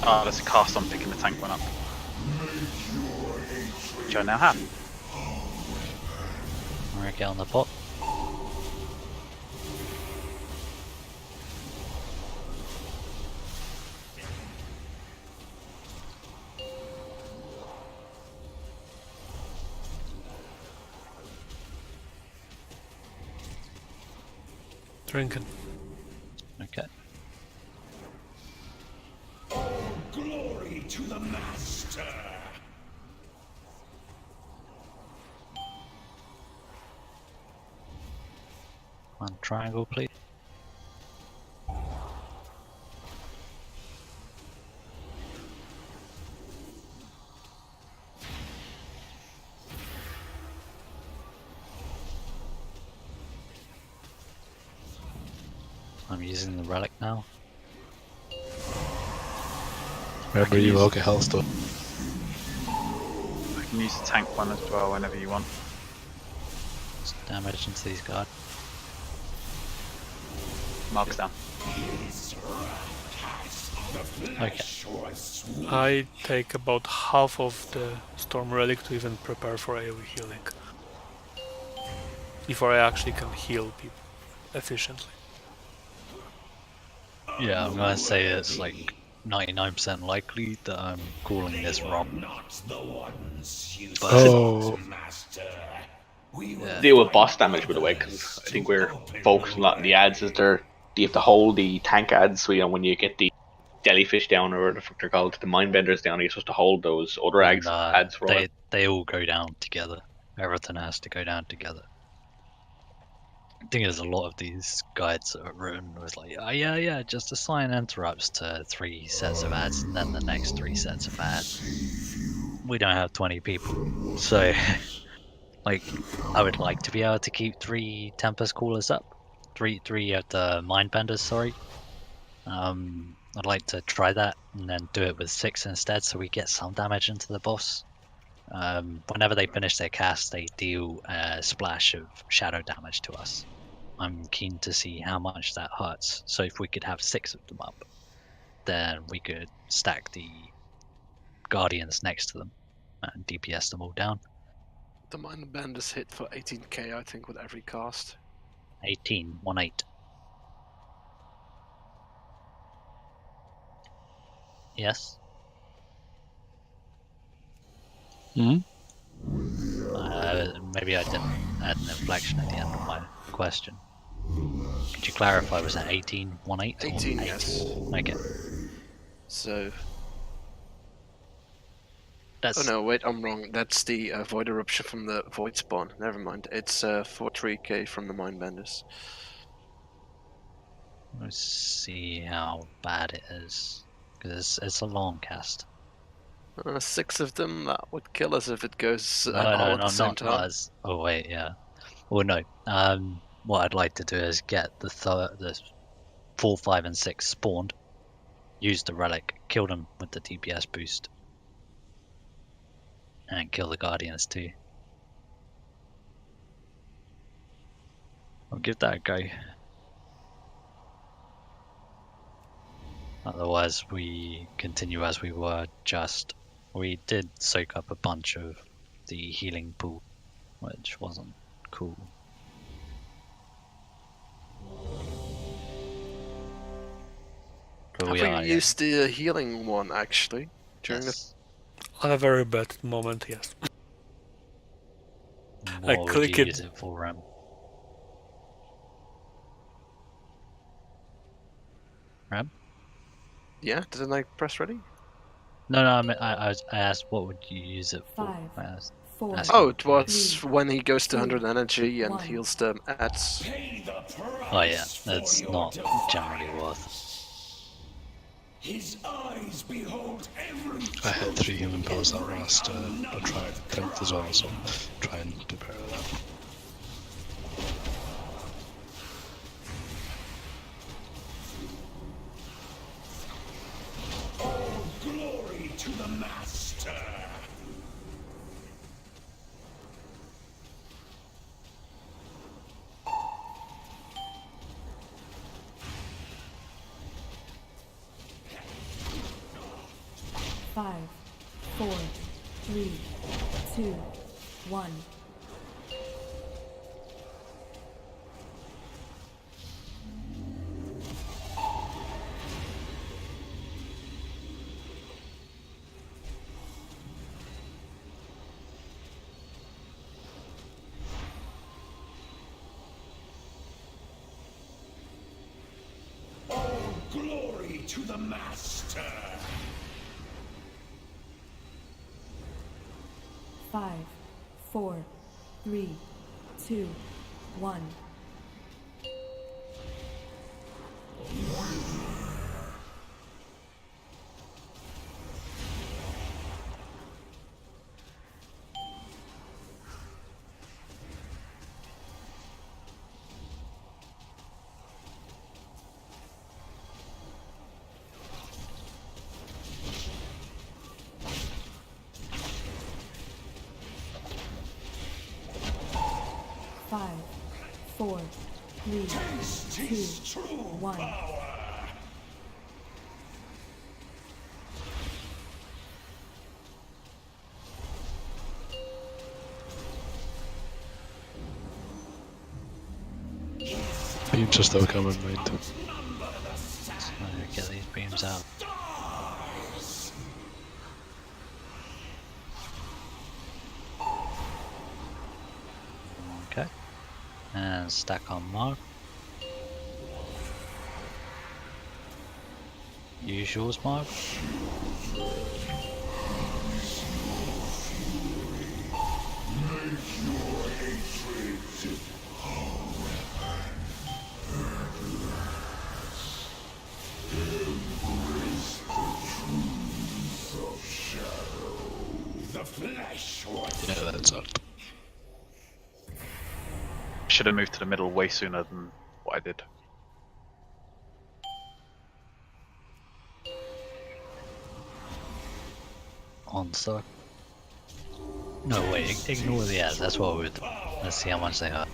Ah, there's a cast on picking the tank one up. Which I now have. I'm gonna get on the pot. Drinking. Okay. Glory to the Master! One triangle, please. I'm using the relic now. Remember, you will get health still. I can use the tank one as well whenever you want. Just damage into these guards. Marks down. Okay. I take about half of the Storm Relic to even prepare for AoE healing. Before I actually can heal people efficiently. Yeah, I'm gonna say it's like 99% likely that I'm calling this wrong. But Oh, yeah. Deal with boss damage, by the way, because I think we're focusing a lot on the ads. Is there? Do you have to hold the tank ads? So, you know, when you get the jellyfish down, or what the fuck they're called, the mind benders down, you're supposed to hold those other ads for a while. they all go down together. Everything has to go down together. I think there's a lot of these guides that are written with like, oh yeah, just assign interrupts to 3 sets of ads and then the next 3 sets of ads. We don't have 20 people, so like I would like to be able to keep 3 Tempest Callers up, three of the Mind Benders. Sorry, I'd like to try that and then do it with 6 instead, so we get some damage into the boss. Whenever they finish their cast, they deal a splash of shadow damage to us. I'm keen to see how much that hurts. So if we could have 6 of them up, then we could stack the guardians next to them and DPS them all down. The Mind Benders hit for 18k, I think, with every cast. 18. Yes. Hmm? Maybe I didn't add an inflection at the end of my question. Could you clarify? Was that 18? 18, yes. Okay. So. That's... Oh no, wait, I'm wrong. That's the Void Eruption from the Void Spawn. Never mind. It's 43k from the Mind Benders. Let's see how bad it is. Because it's a long cast. 6 of them, that would kill us if it goes all No, at the same not time. us. Oh wait, yeah. Well, no. What I'd like to do is get the 4, 5, and 6 spawned, use the relic, kill them with the DPS boost, and kill the guardians too. I'll give that a go. Otherwise, we continue as we were. We did soak up a bunch of the healing pool, which wasn't cool. But Have we used the healing one actually during yes. On a very bad moment, yes. What I would click you it. use it for, Ram? Ram? Yeah, didn't I press ready? No, I mean, I asked what would you use it for? 5, 4. Oh, it was 3, when he goes to 2, 100 energy and 1. heals the ads. Oh yeah, that's not generally worth. His eyes behold every I had 3 human pills that last a try count as well, so try and do better with that. all glory to the Master. 5, 4, 3, 2, 1. All glory to the Master! 5, 4, 3, 2, 1. Five, 4, 3, 2, 1. Beams are still coming, mind. So get these beams out. Okay. And stack on mark. Use yours, Mark. The flesh was Yeah, that's up. Should have moved to the middle way sooner than what I did. On sir. No, wait, ignore the ads, that's what we would do. Let's see how much they are.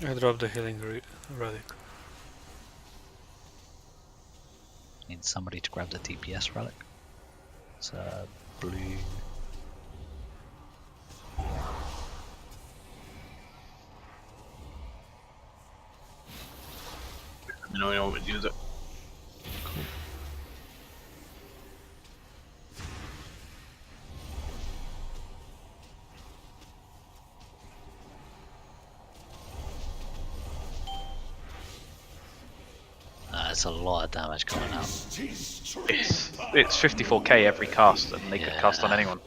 I dropped the healing relic. Need somebody to grab the DPS relic. It's blue. You know, we don't use it. It's a lot of damage coming out. It's 54k every cast, and they could cast on anyone.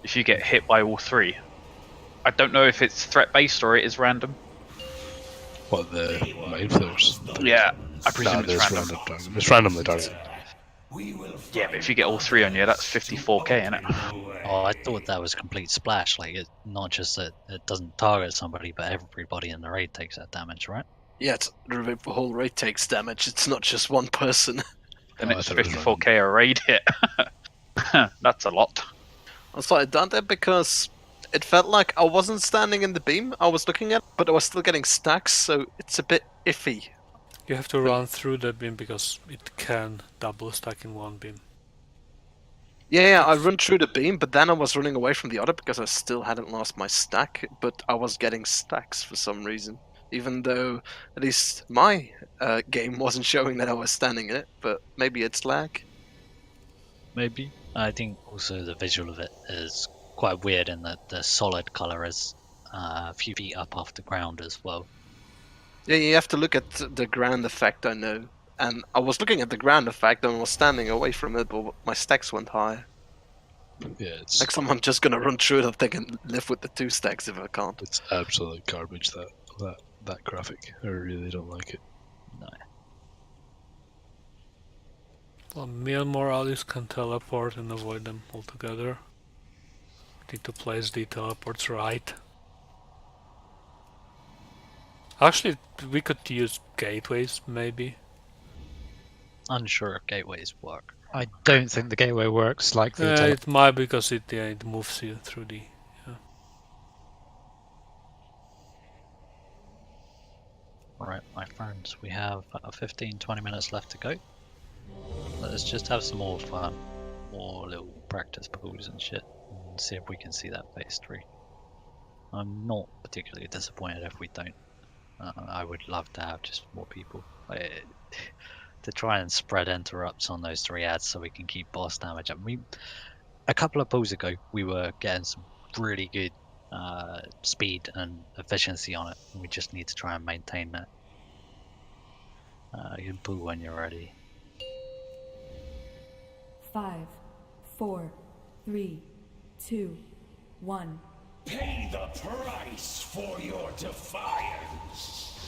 If you get hit by all three, I don't know if it's threat based or it is random. What, the mind flares? Yeah, I presume Nah, it's there's random. It's randomly targeted. Yeah, but if you get all three on you, that's 54k, isn't it? Oh, I thought that was complete splash. Like, it not just that it doesn't target somebody, but everybody in the raid takes that damage, right? Yeah, the whole raid takes damage. It's not just one person. Then Oh, I it's thought it was 54k a raid hit. That's a lot. I started done that because it felt like I wasn't standing in the beam I was looking at, but I was still getting stacks, so it's a bit iffy. You have to run through the beam because it can double stack in one beam. Yeah, I run through the beam, but then I was running away from the other because I still hadn't lost my stack, but I was getting stacks for some reason. Even though at least my game wasn't showing that I was standing in it, but maybe it's lag. Maybe. I think also the visual of it is quite weird in that the solid color is a few feet up off the ground as well. Yeah, you have to look at the ground effect, I know. And I was looking at the ground effect and was standing away from it, but my stacks went higher. Yeah, it's Like someone just gonna run through it if they can live with the 2 stacks if I can't. it's absolute garbage, that graphic. I really don't like it. No. Well, me and more allies can teleport and avoid them altogether. Need to place the teleports right. Actually, we could use gateways, maybe. Unsure if gateways work. I don't think the gateway works like the It might because it moves you through the. Right, my friends, we have 15-20 minutes left to go. Let's just have some more fun. More little practice pools and shit. And see if we can see that phase 3. I'm not particularly disappointed if we don't. I would love to have just more people. To try and spread interrupts on those 3 ads so we can keep boss damage. I mean, a couple of pulls ago, we were getting some really good speed and efficiency on it. We just need to try and maintain that. You can pull when you're ready. 5, 4, 3, 2, 1. Pay the price for your defiance.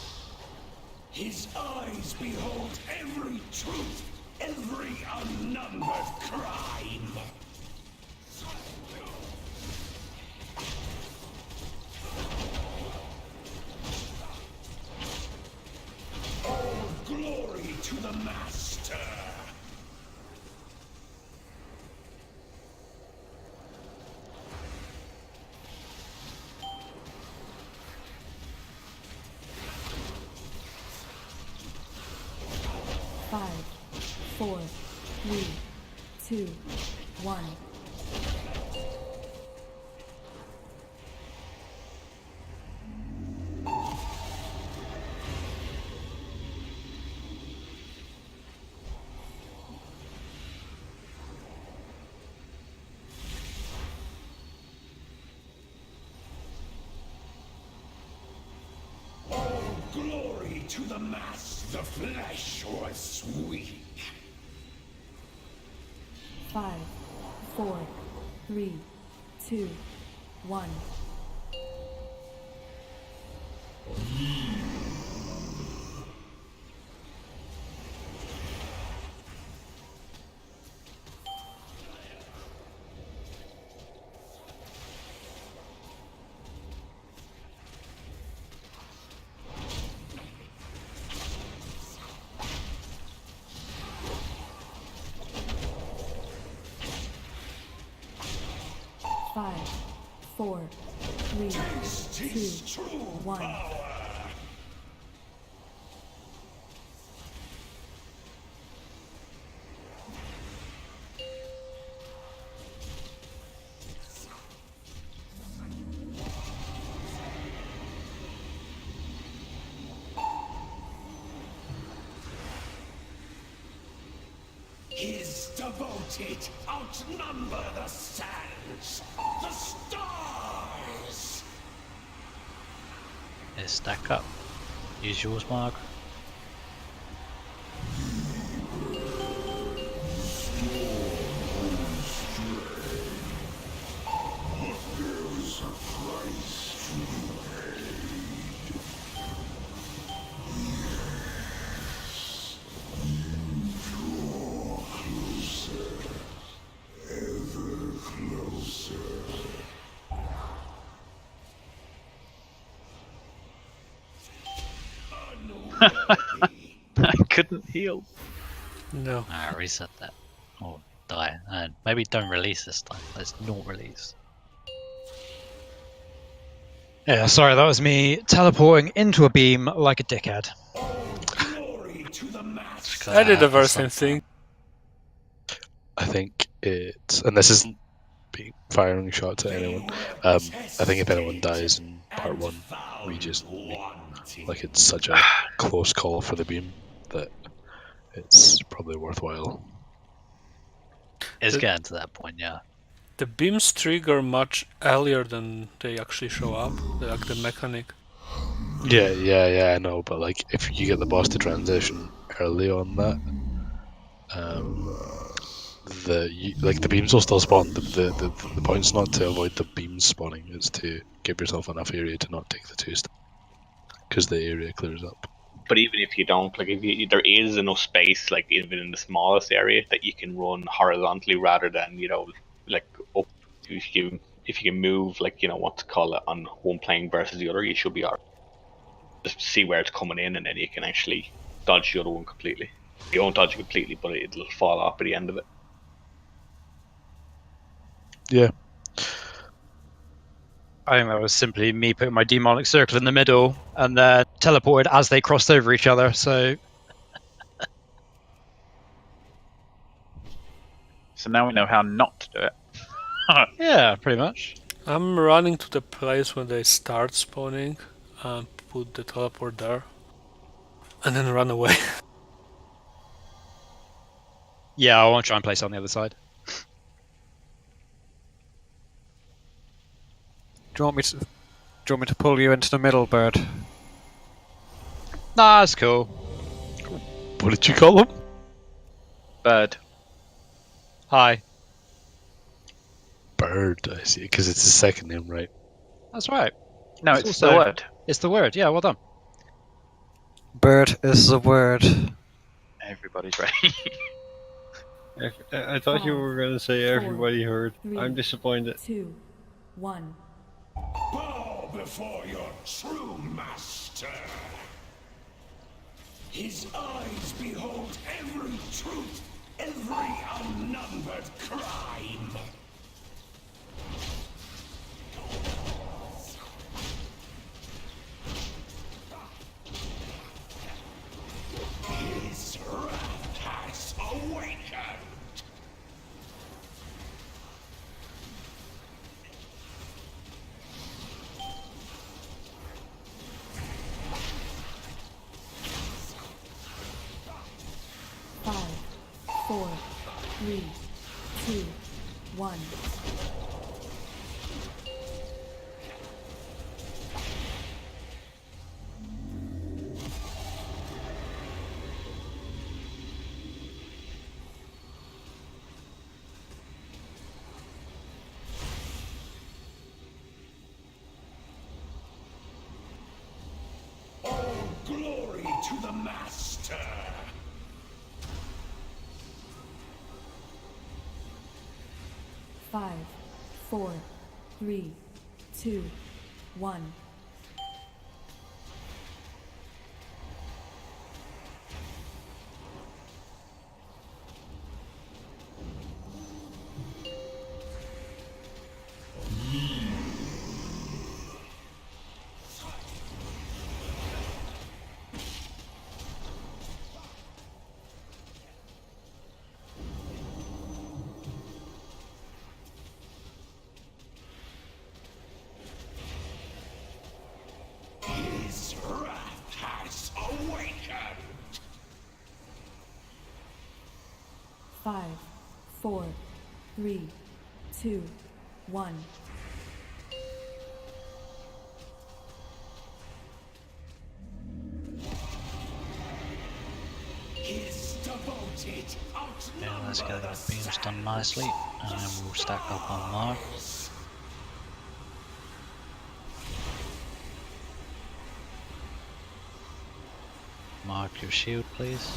His eyes behold every truth, every unnumbered crime. All glory to the Master. Five, 4, 3, 2, 1. All glory to the Master. The flesh was weak. 5, 4, 3, 2, 1. Five, 4, 3, 2, 1. His devoted outnumber the sands, the stars. Let's stack up. Use yours, Mark. I couldn't heal. No. Reset that. Or die. And maybe don't release this time. Let's not release. Yeah, sorry, that was me teleporting into a beam like a dickhead. Glory to the Master. I did the very same thing. I think it's, and this isn't being firing shots at anyone. I think if anyone dies in part 1, we just like it's such a close call for the beam that it's probably worthwhile. It's getting to that point, yeah. The beams trigger much earlier than they actually show up, like the mechanic. Yeah, I know, but like if you get the boss to transition early on that, the beams will still spawn. The point's not to avoid the beams spawning; it's to give yourself enough area to not take the 2 step, because the area clears up. But even if you don't, like, there is enough space, like even in the smallest area, that you can run horizontally rather than, like up. If you can move, like, what to call it, on one plane versus the other, you should be alright. Just see where it's coming in, and then you can actually dodge the other one completely. You won't dodge it completely, but it'll fall off at the end of it. Yeah. I think that was simply me putting my demonic circle in the middle and teleported as they crossed over each other. So So now we know how not to do it. yeah, pretty much. I'm running to the place when they start spawning and put the teleport there. And then run away. Yeah, I want to try and place on the other side. Do you want me to pull you into the middle, bird? Nah, that's cool. What did you call him? Bird. Hi. Bird, I see. Because it's his second name, right? That's right. No, It's it's the also- word. It's the word. Yeah, well done. Bird is the word. Everybody's ready. I thought you were going to say everybody heard. 3, I'm disappointed. 2, 1. Bow before your true master. His eyes behold every truth, every unnumbered crime. His wrath has awakened. Five, 4, 3, 2, 1. All glory to the master. Five, 4, 3, 2, 1. His wrath has awakened. 5, 4, 3, 2, 1. His devoted Yeah, let's get outnumber the the beams done nicely, and then we'll stack up on Mark. Mark your shield, please.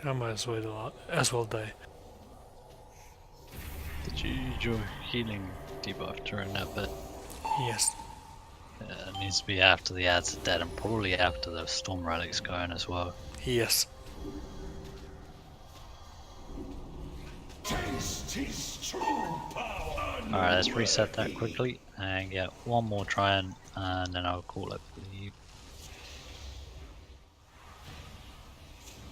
I might as well die. Did you use your healing debuff during that bit? Yes. It needs to be after the ads are dead and probably after the storm relic's going as well. Yes. taste his true power. Alright, let's reset that quickly and get one more try and then I'll call it for you.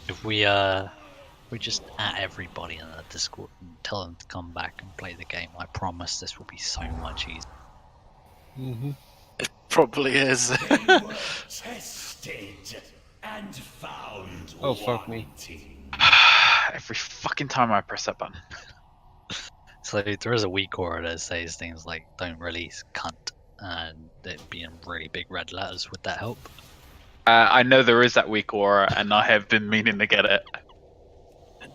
If we just at everybody in the Discord and tell them to come back and play the game, I promise this will be so much easier. Mm-hmm. It probably is. They were tested and found Oh, fuck me. wanting. Every fucking time I press that button. So there is a weak aura that says things like "Don't release cunt" and it being really big red letters. Would that help? I know there is that weak aura, and I have been meaning to get it.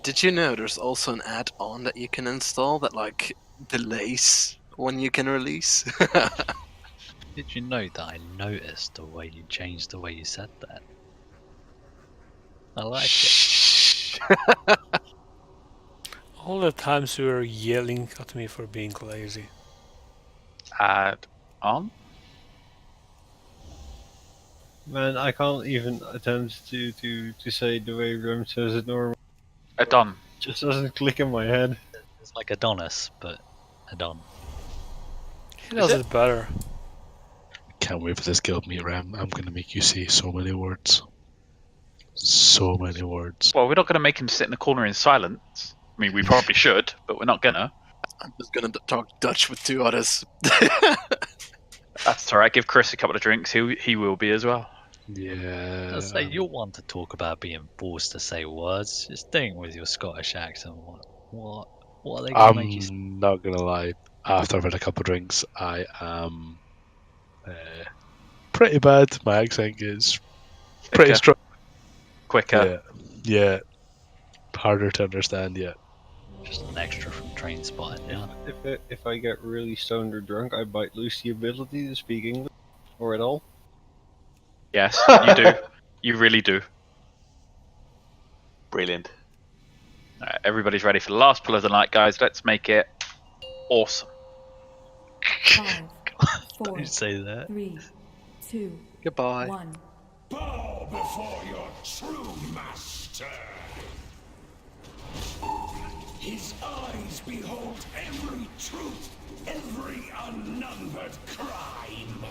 Did you know there's also an add-on that you can install that like delays when you can release? Did you know that I noticed the way you changed the way you said that? I like it. All the times you were yelling at me for being lazy. Add on. Man, I can't even attempt to say the way Rem says it normal. Adon. It just doesn't click in my head. It's like Adonis, but Adon. He does it? it better. Can't wait for this guild meet, Ram. I'm going to make you say so many words. So many words. Well, we're not going to make him sit in the corner in silence. I mean, we probably should, but we're not gonna. I'm just gonna talk Dutch with two others. That's alright. Give Chris a couple of drinks. He will be as well. Yeah. Let's say you'll want to talk about being forced to say words. Just think with your Scottish accent. What are they going to make you say? I'm not going to lie. After I've had a couple of drinks, I am pretty bad. My accent is pretty Thicker. strong. Quicker. Yeah. Harder to understand, yeah. Just an extra from Train Spot, yeah. If I get really stoned or drunk, I might lose the ability to speak English or at all. Yes, you do. You really do. Brilliant. Alright, everybody's ready for the last pull of the night, guys. Let's make it awesome. 5, 4, Don't say that. 3, 2, Goodbye. 1. Bow before your true master. His eyes behold every truth, every unnumbered crime.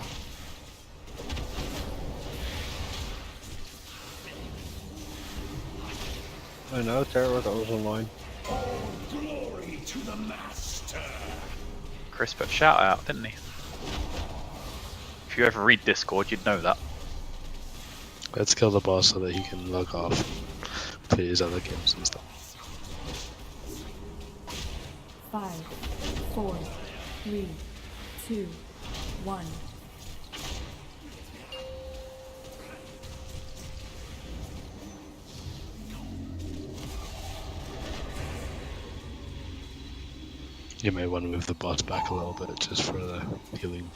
I know, Terror goes online. All glory to the master. Chris put a shout out, didn't he? If you ever read Discord, you'd know that. Let's kill the boss so that he can log off. Play his other games and stuff. 5, 4, 3, 2, 1. You may want to move the boss back a little bit just for the healing.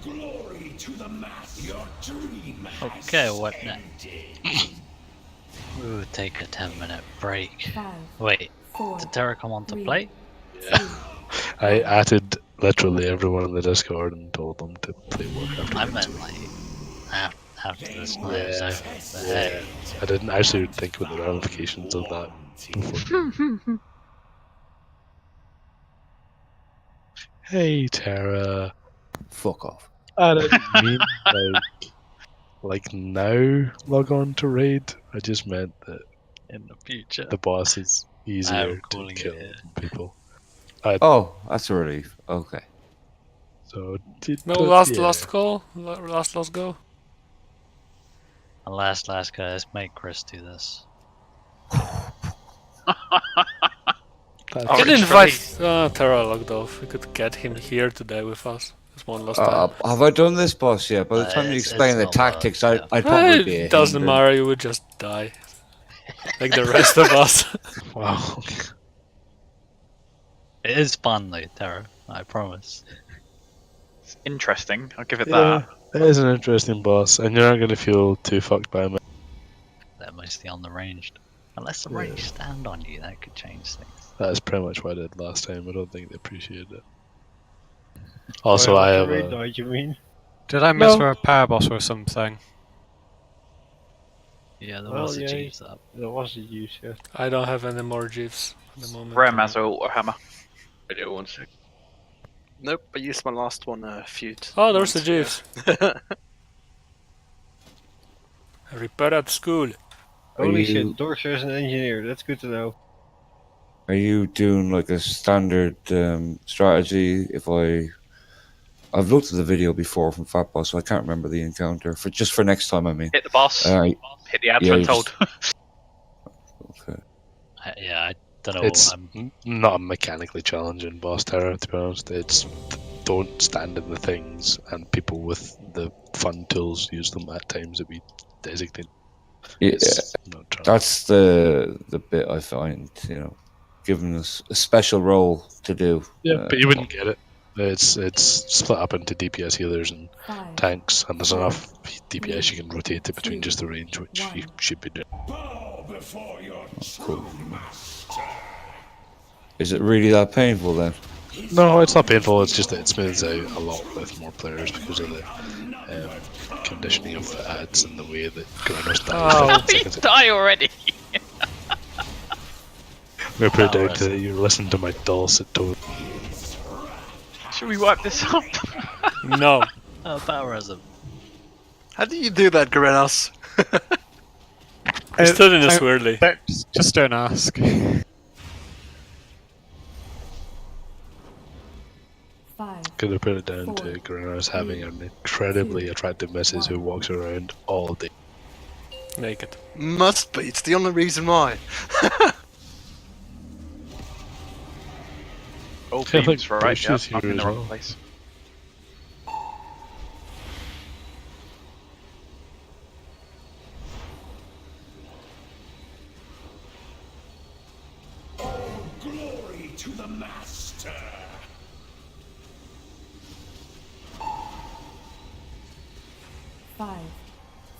Glory to the master. Your dream has Okay, what next? ended. We'll take a 10-minute break. 5, Wait, 4, did Terra come on to 3, play? 2, I added literally everyone in the Discord and told them to play Warcraft. I meant like after this night. Yeah, So, but yeah. hey, I didn't actually think about the ramifications of that before. Hey, Tara. Fuck off. I didn't mean like now log on to raid. I just meant that in the future. the boss is easier I'm to calling kill it here. than people. Oh, that's a relief. Okay. So No, but last call? Last go? And last guys, make Chris do this. That's Oh, Can it's invite Terra logged off. We could get him here today with us. Just one last time. Have I done this boss yet? By the time you It's explain the not tactics, worth it. I'd probably be a It doesn't hindrance. matter, you would just die. Like the rest of us. wow. It is fun though, Terra. I promise. It's interesting. I'll give it Yeah, that. it is an interesting boss, and you're not going to feel too fucked by him. They're mostly on the ranged. Unless the range stand on you, that could change things. That's pretty much what I did last time. I don't think they appreciated it. Also, I have a... Night, you mean? Did I miss a power boss or something? Yeah, there Well, was a yeah. Jeeves up. There was a use, yeah. I don't have any more GIFs at the moment. Rem has a hammer. I do one sec. Nope, I used my last one feud. Oh, there's the months GIFs. ago. Repair at school. Holy you- shit, Dorsey's an engineer, that's good to know. Are you doing like a standard strategy? I've looked at the video before from Fat Boss, so I can't remember the encounter. For next time, I mean. Hit the boss. Alright. Hit the ads Yeah, when you told. Okay. I don't know. It's I'm not a mechanically challenging boss terror, to be honest. It's don't stand in the things, and people with the fun tools use them at times that we designate. Yeah, It's not trying- that's the bit I find, giving us a special role to do. Yeah, but you wouldn't get it. It's split up into DPS healers and 5, tanks, and there's 4, enough DPS 3, you can rotate it between 2, just the range, which you 1. should be doing. Bow before your Cool. true master. Is it really that painful then? No, it's not painful. It's just that it smooths out a lot with more players because of the conditioning of the ads and the way that Granos Oh. dies. Die already! I'm gonna put it down to you listen to my dulcet tone. Should we wipe this up? No. Oh, Powerism. How do you do that, Granos? I stood in this weirdly. Just don't ask. 5, Gonna put it down 4, to Granos having an incredibly attractive missus who walks around all day. Naked. Must be. It's the only reason why. Oh, Yeah, I beams, think right? Bush Yeah, is here I'm in the as wrong well. place. Glory to the master. 5,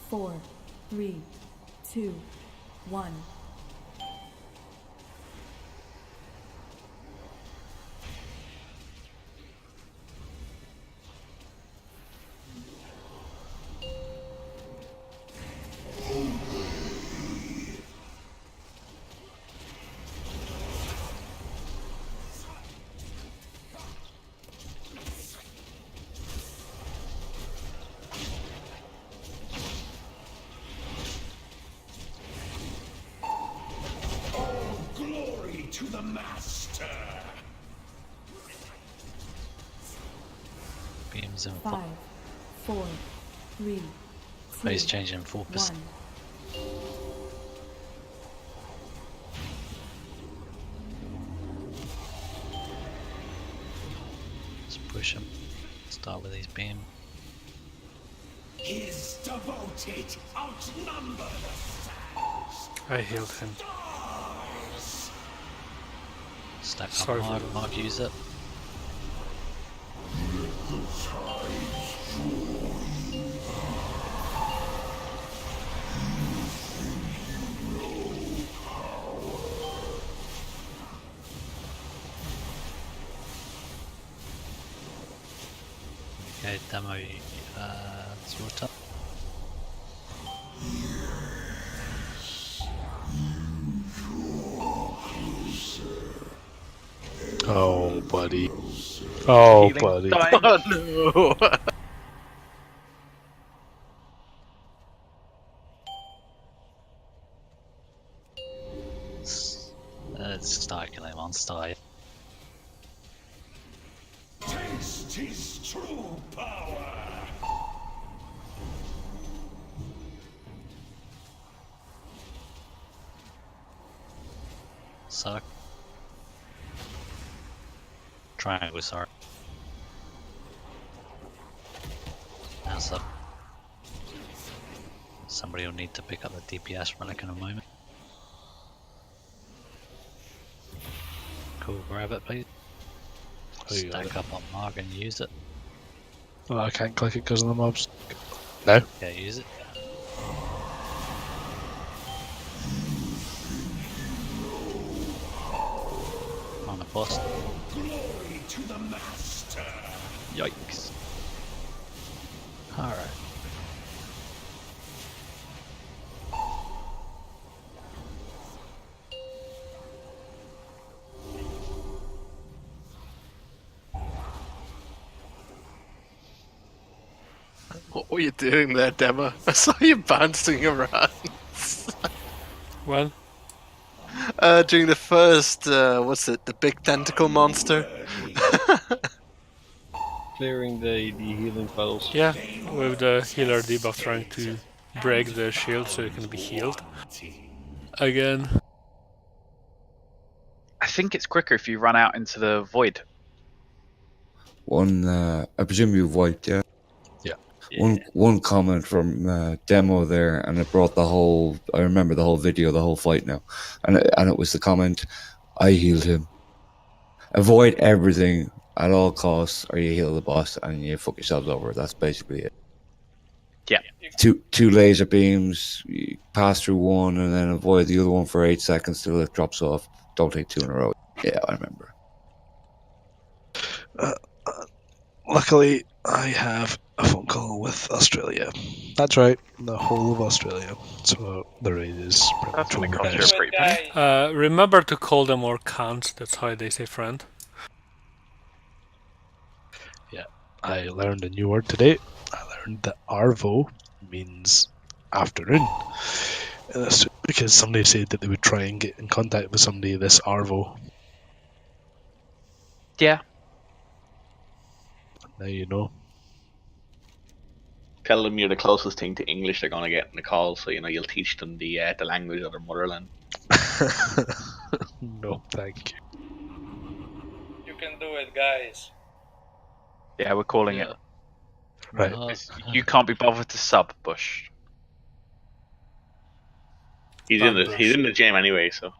4, 3, 2, 1. Glory to the master. Beams in 5, 4, 3, 2, phase change in 4%. 1. Let's push him. Start with his beam. His devoted outnumber I healed him. Stack up Sorry for Mark, that. Mark use it. Okay, demo, it's your turn. Oh, buddy. Oh, Healing, buddy. dying. Oh no! Let's start killing monster. taste his true power. Suck. Triangle, sorry. That's up. Somebody will need to pick up the DPS relic in a moment. Cool, grab it please. Oh, you got Stack up on Mark and use it. Oh, I can't click it because of the mobs. No? Yeah, use it. On the boss. Glory to the master. Yikes. Alright. What were you doing there, Dema? I saw you bouncing around. Well, During the first, what's it, the big tentacle monster? Clearing the healing puddles. yeah, with the healer debuff trying to break the shield so it can be healed. Again. I think it's quicker if you run out into the void. One, I presume you've wiped, yeah? Yeah. One comment from demo there, and it brought the whole. I remember the whole video, the whole fight now, and it was the comment. I healed him. Avoid everything at all costs, or you heal the boss and you fuck yourselves over. That's basically it. Yeah. Two laser beams, you pass through one and then avoid the other one for 8 seconds till it drops off. Don't take two in a row. Yeah, I remember. Luckily, I have a phone call with Australia. That's right, the whole of Australia. So the raid is pretty That's much gonna over cost now. you a pretty penny. Remember to call them all cunts. That's how they say friend. Yeah, I learned a new word today. I learned that Arvo means afternoon. And that's because somebody said that they would try and get in contact with somebody this Arvo. Yeah. Now you know. Tell them you're the closest thing to English they're gonna get in the call, so you'll teach them the language of their motherland. No, thank you. You can do it, guys. Yeah, we're calling it. Right. You can't be bothered to sub, Bush. He's in the gym anyway, so.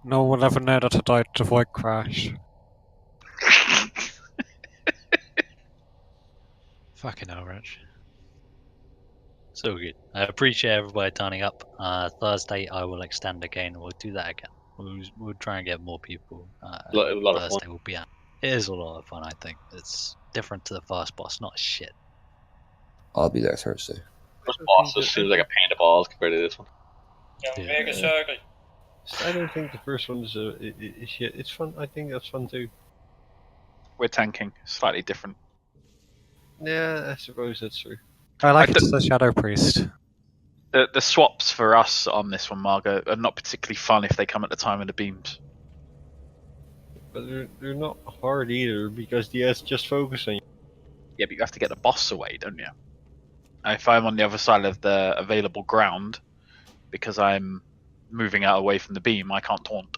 No one ever know that I died to avoid crash. Fucking hell, Rich. So good. I appreciate everybody turning up. Thursday I will extend again. We'll do that again. We'll try and get more people. A lot of Thursday fun. will be out. It is a lot of fun, I think. It's different to the first boss, not shit. I'll be there Thursday. First boss just seems like a pain in the balls compared to this one. I don't think the first one is shit. It's fun. I think that's fun too. We're tanking. Slightly different. Yeah, I suppose that's true. I like it as a Shadow Priest. The swaps for us on this one, Margot, are not particularly fun if they come at the time of the beams. But they're not hard either, because the ads just focus on you. Yeah, but you have to get the boss away, don't you? If I'm on the other side of the available ground, because I'm moving out away from the beam, I can't taunt.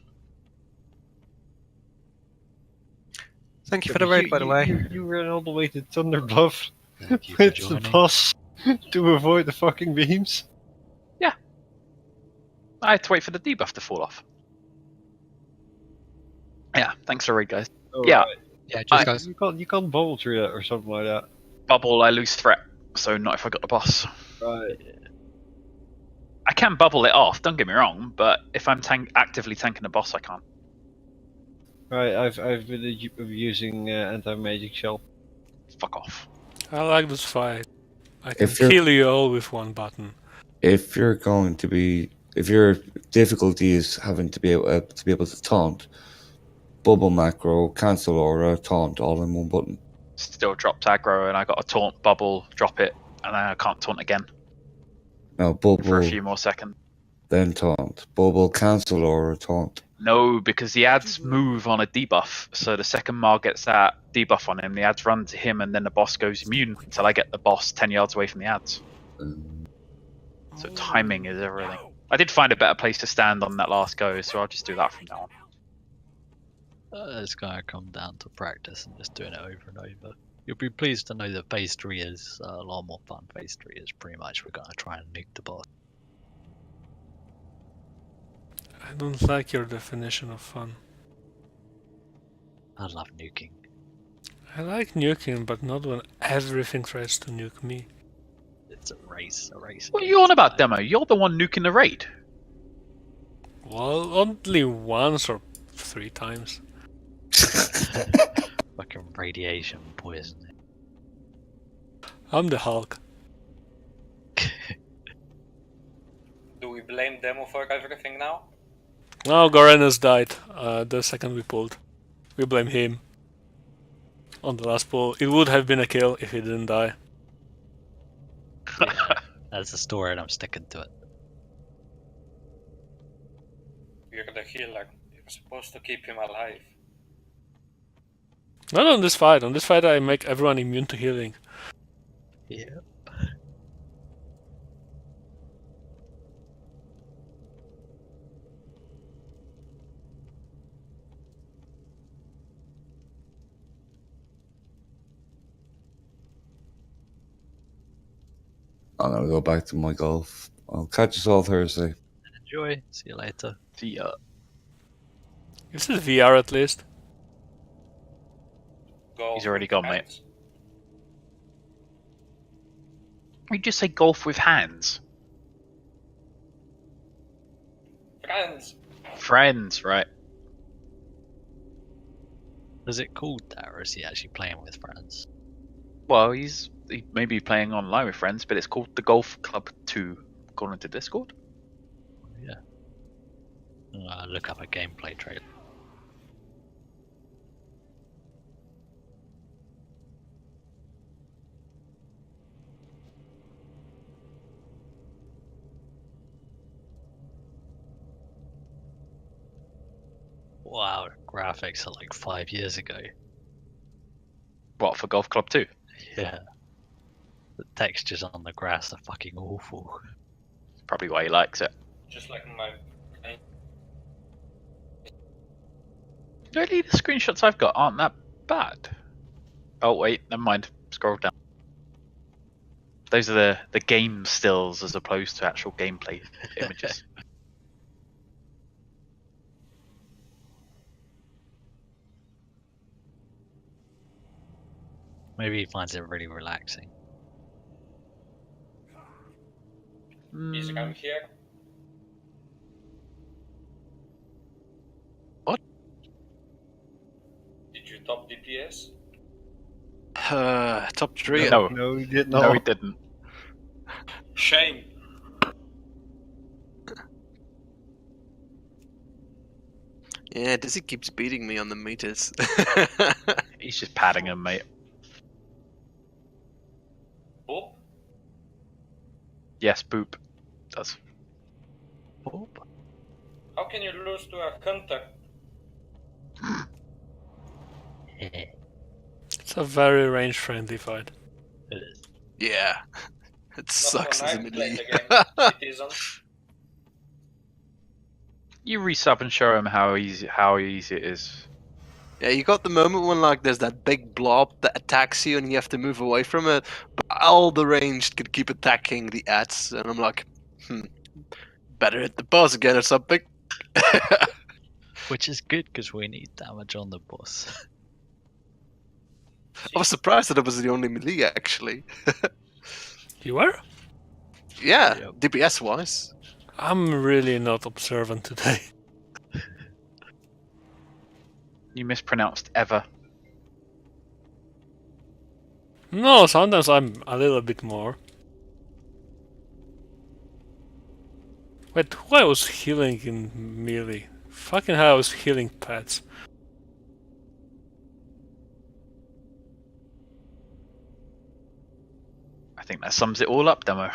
Thank you for the raid, by the way. You ran all the way to Thunderbluff with the boss to avoid the fucking beams. Yeah. I had to wait for the debuff to fall off. Yeah, thanks for the raid, guys. Oh, yeah. Right. Yeah, just guys. You can't bubble through that or something like that. Bubble, I lose threat, so not if I got the boss. Right. I can bubble it off, don't get me wrong, but if I'm actively tanking the boss, I can't. Right, I've been using anti-magic shell. Fuck off. I like this fight. I can If you're- kill you all with one button. If your difficulty is having to be able to taunt, bubble macro, cancel aura, taunt all in one button. Still dropped aggro, and I got a taunt, bubble, drop it, and then I can't taunt again Now bubble, for a few more seconds. then taunt, bubble, cancel aura, taunt. No, because the ads move on a debuff, so the second Mar gets that debuff on him, the ads run to him, and then the boss goes immune until I get the boss 10 yards away from the ads. So timing is everything. I did find a better place to stand on that last go, so I'll just do that from now on. It's gonna come down to practice and just doing it over and over. You'll be pleased to know that phase 3 is a lot more fun. Phase 3 is pretty much we're gonna try and nuke the boss. I don't like your definition of fun. I love nuking. I like nuking, but not when everything tries to nuke me. It's a race. What are you on about, Demo? You're the one nuking the raid. Well, only once or 3 times. Fucking radiation poisoning. I'm the Hulk. Do we blame Demo for everything now? No, Gorenas died the second we pulled. We blame him. On the last pull. It would have been a kill if he didn't die. Yeah, that's the story and I'm sticking to it. You're the healer. You're supposed to keep him alive. Not on this fight. On this fight I make everyone immune to healing. Yeah. I'm gonna go back to my golf. I'll catch us all Thursday. Enjoy. See you later. See ya. This is VR at least. golf. He's already with gone, mate. hands. You just say golf with hands. Friends. Friends, right? Is it called that, or is he actually playing with friends? Well, he may be playing online with friends, but it's called the Golf Club 2, according to Discord. Yeah. Look up a gameplay trailer. Wow, graphics are like 5 years ago. What, for Golf Club 2? Yeah. The textures on the grass are fucking awful. Probably why he likes it. Just like my. Really, the screenshots I've got aren't that bad. Oh wait, never mind. Scroll down. Those are the game stills as opposed to actual gameplay images. Maybe he finds it really relaxing. Easy, I'm here. What? Did you top DPS? Top 3. No, No, he did not. no, he didn't. Shame. Yeah, Dizzy keeps beating me on the meters. He's just padding him, mate. Boop. Yes, boop. Does. Boop. How can you lose to a hunter? It's a very range-friendly fight. It is. Yeah. It sucks as a Not when I play melee. the game. It isn't. You resub and show him how easy it is. Yeah, you got the moment when like there's that big blob that attacks you and you have to move away from it, but all the ranged can keep attacking the ads, and I'm like, better hit the boss again or something. Which is good because we need damage on the boss. I was surprised that it was the only melee actually. You were? Yeah, Yep. DPS wise. I'm really not observant today. You mispronounced ever. No, sometimes I'm a little bit more. Wait, who I was healing in melee? Fucking hell, I was healing pets. I think that sums it all up, Demo.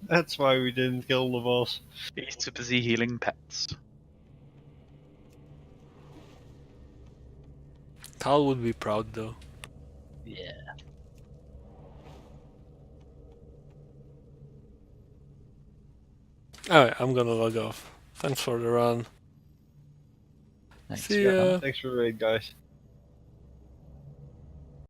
That's why we didn't kill the boss. He's too busy healing pets. Tal would be proud though. Yeah. Alright, I'm gonna log off. Thanks for the run. Thanks, See Johan. ya. Thanks for the raid, guys.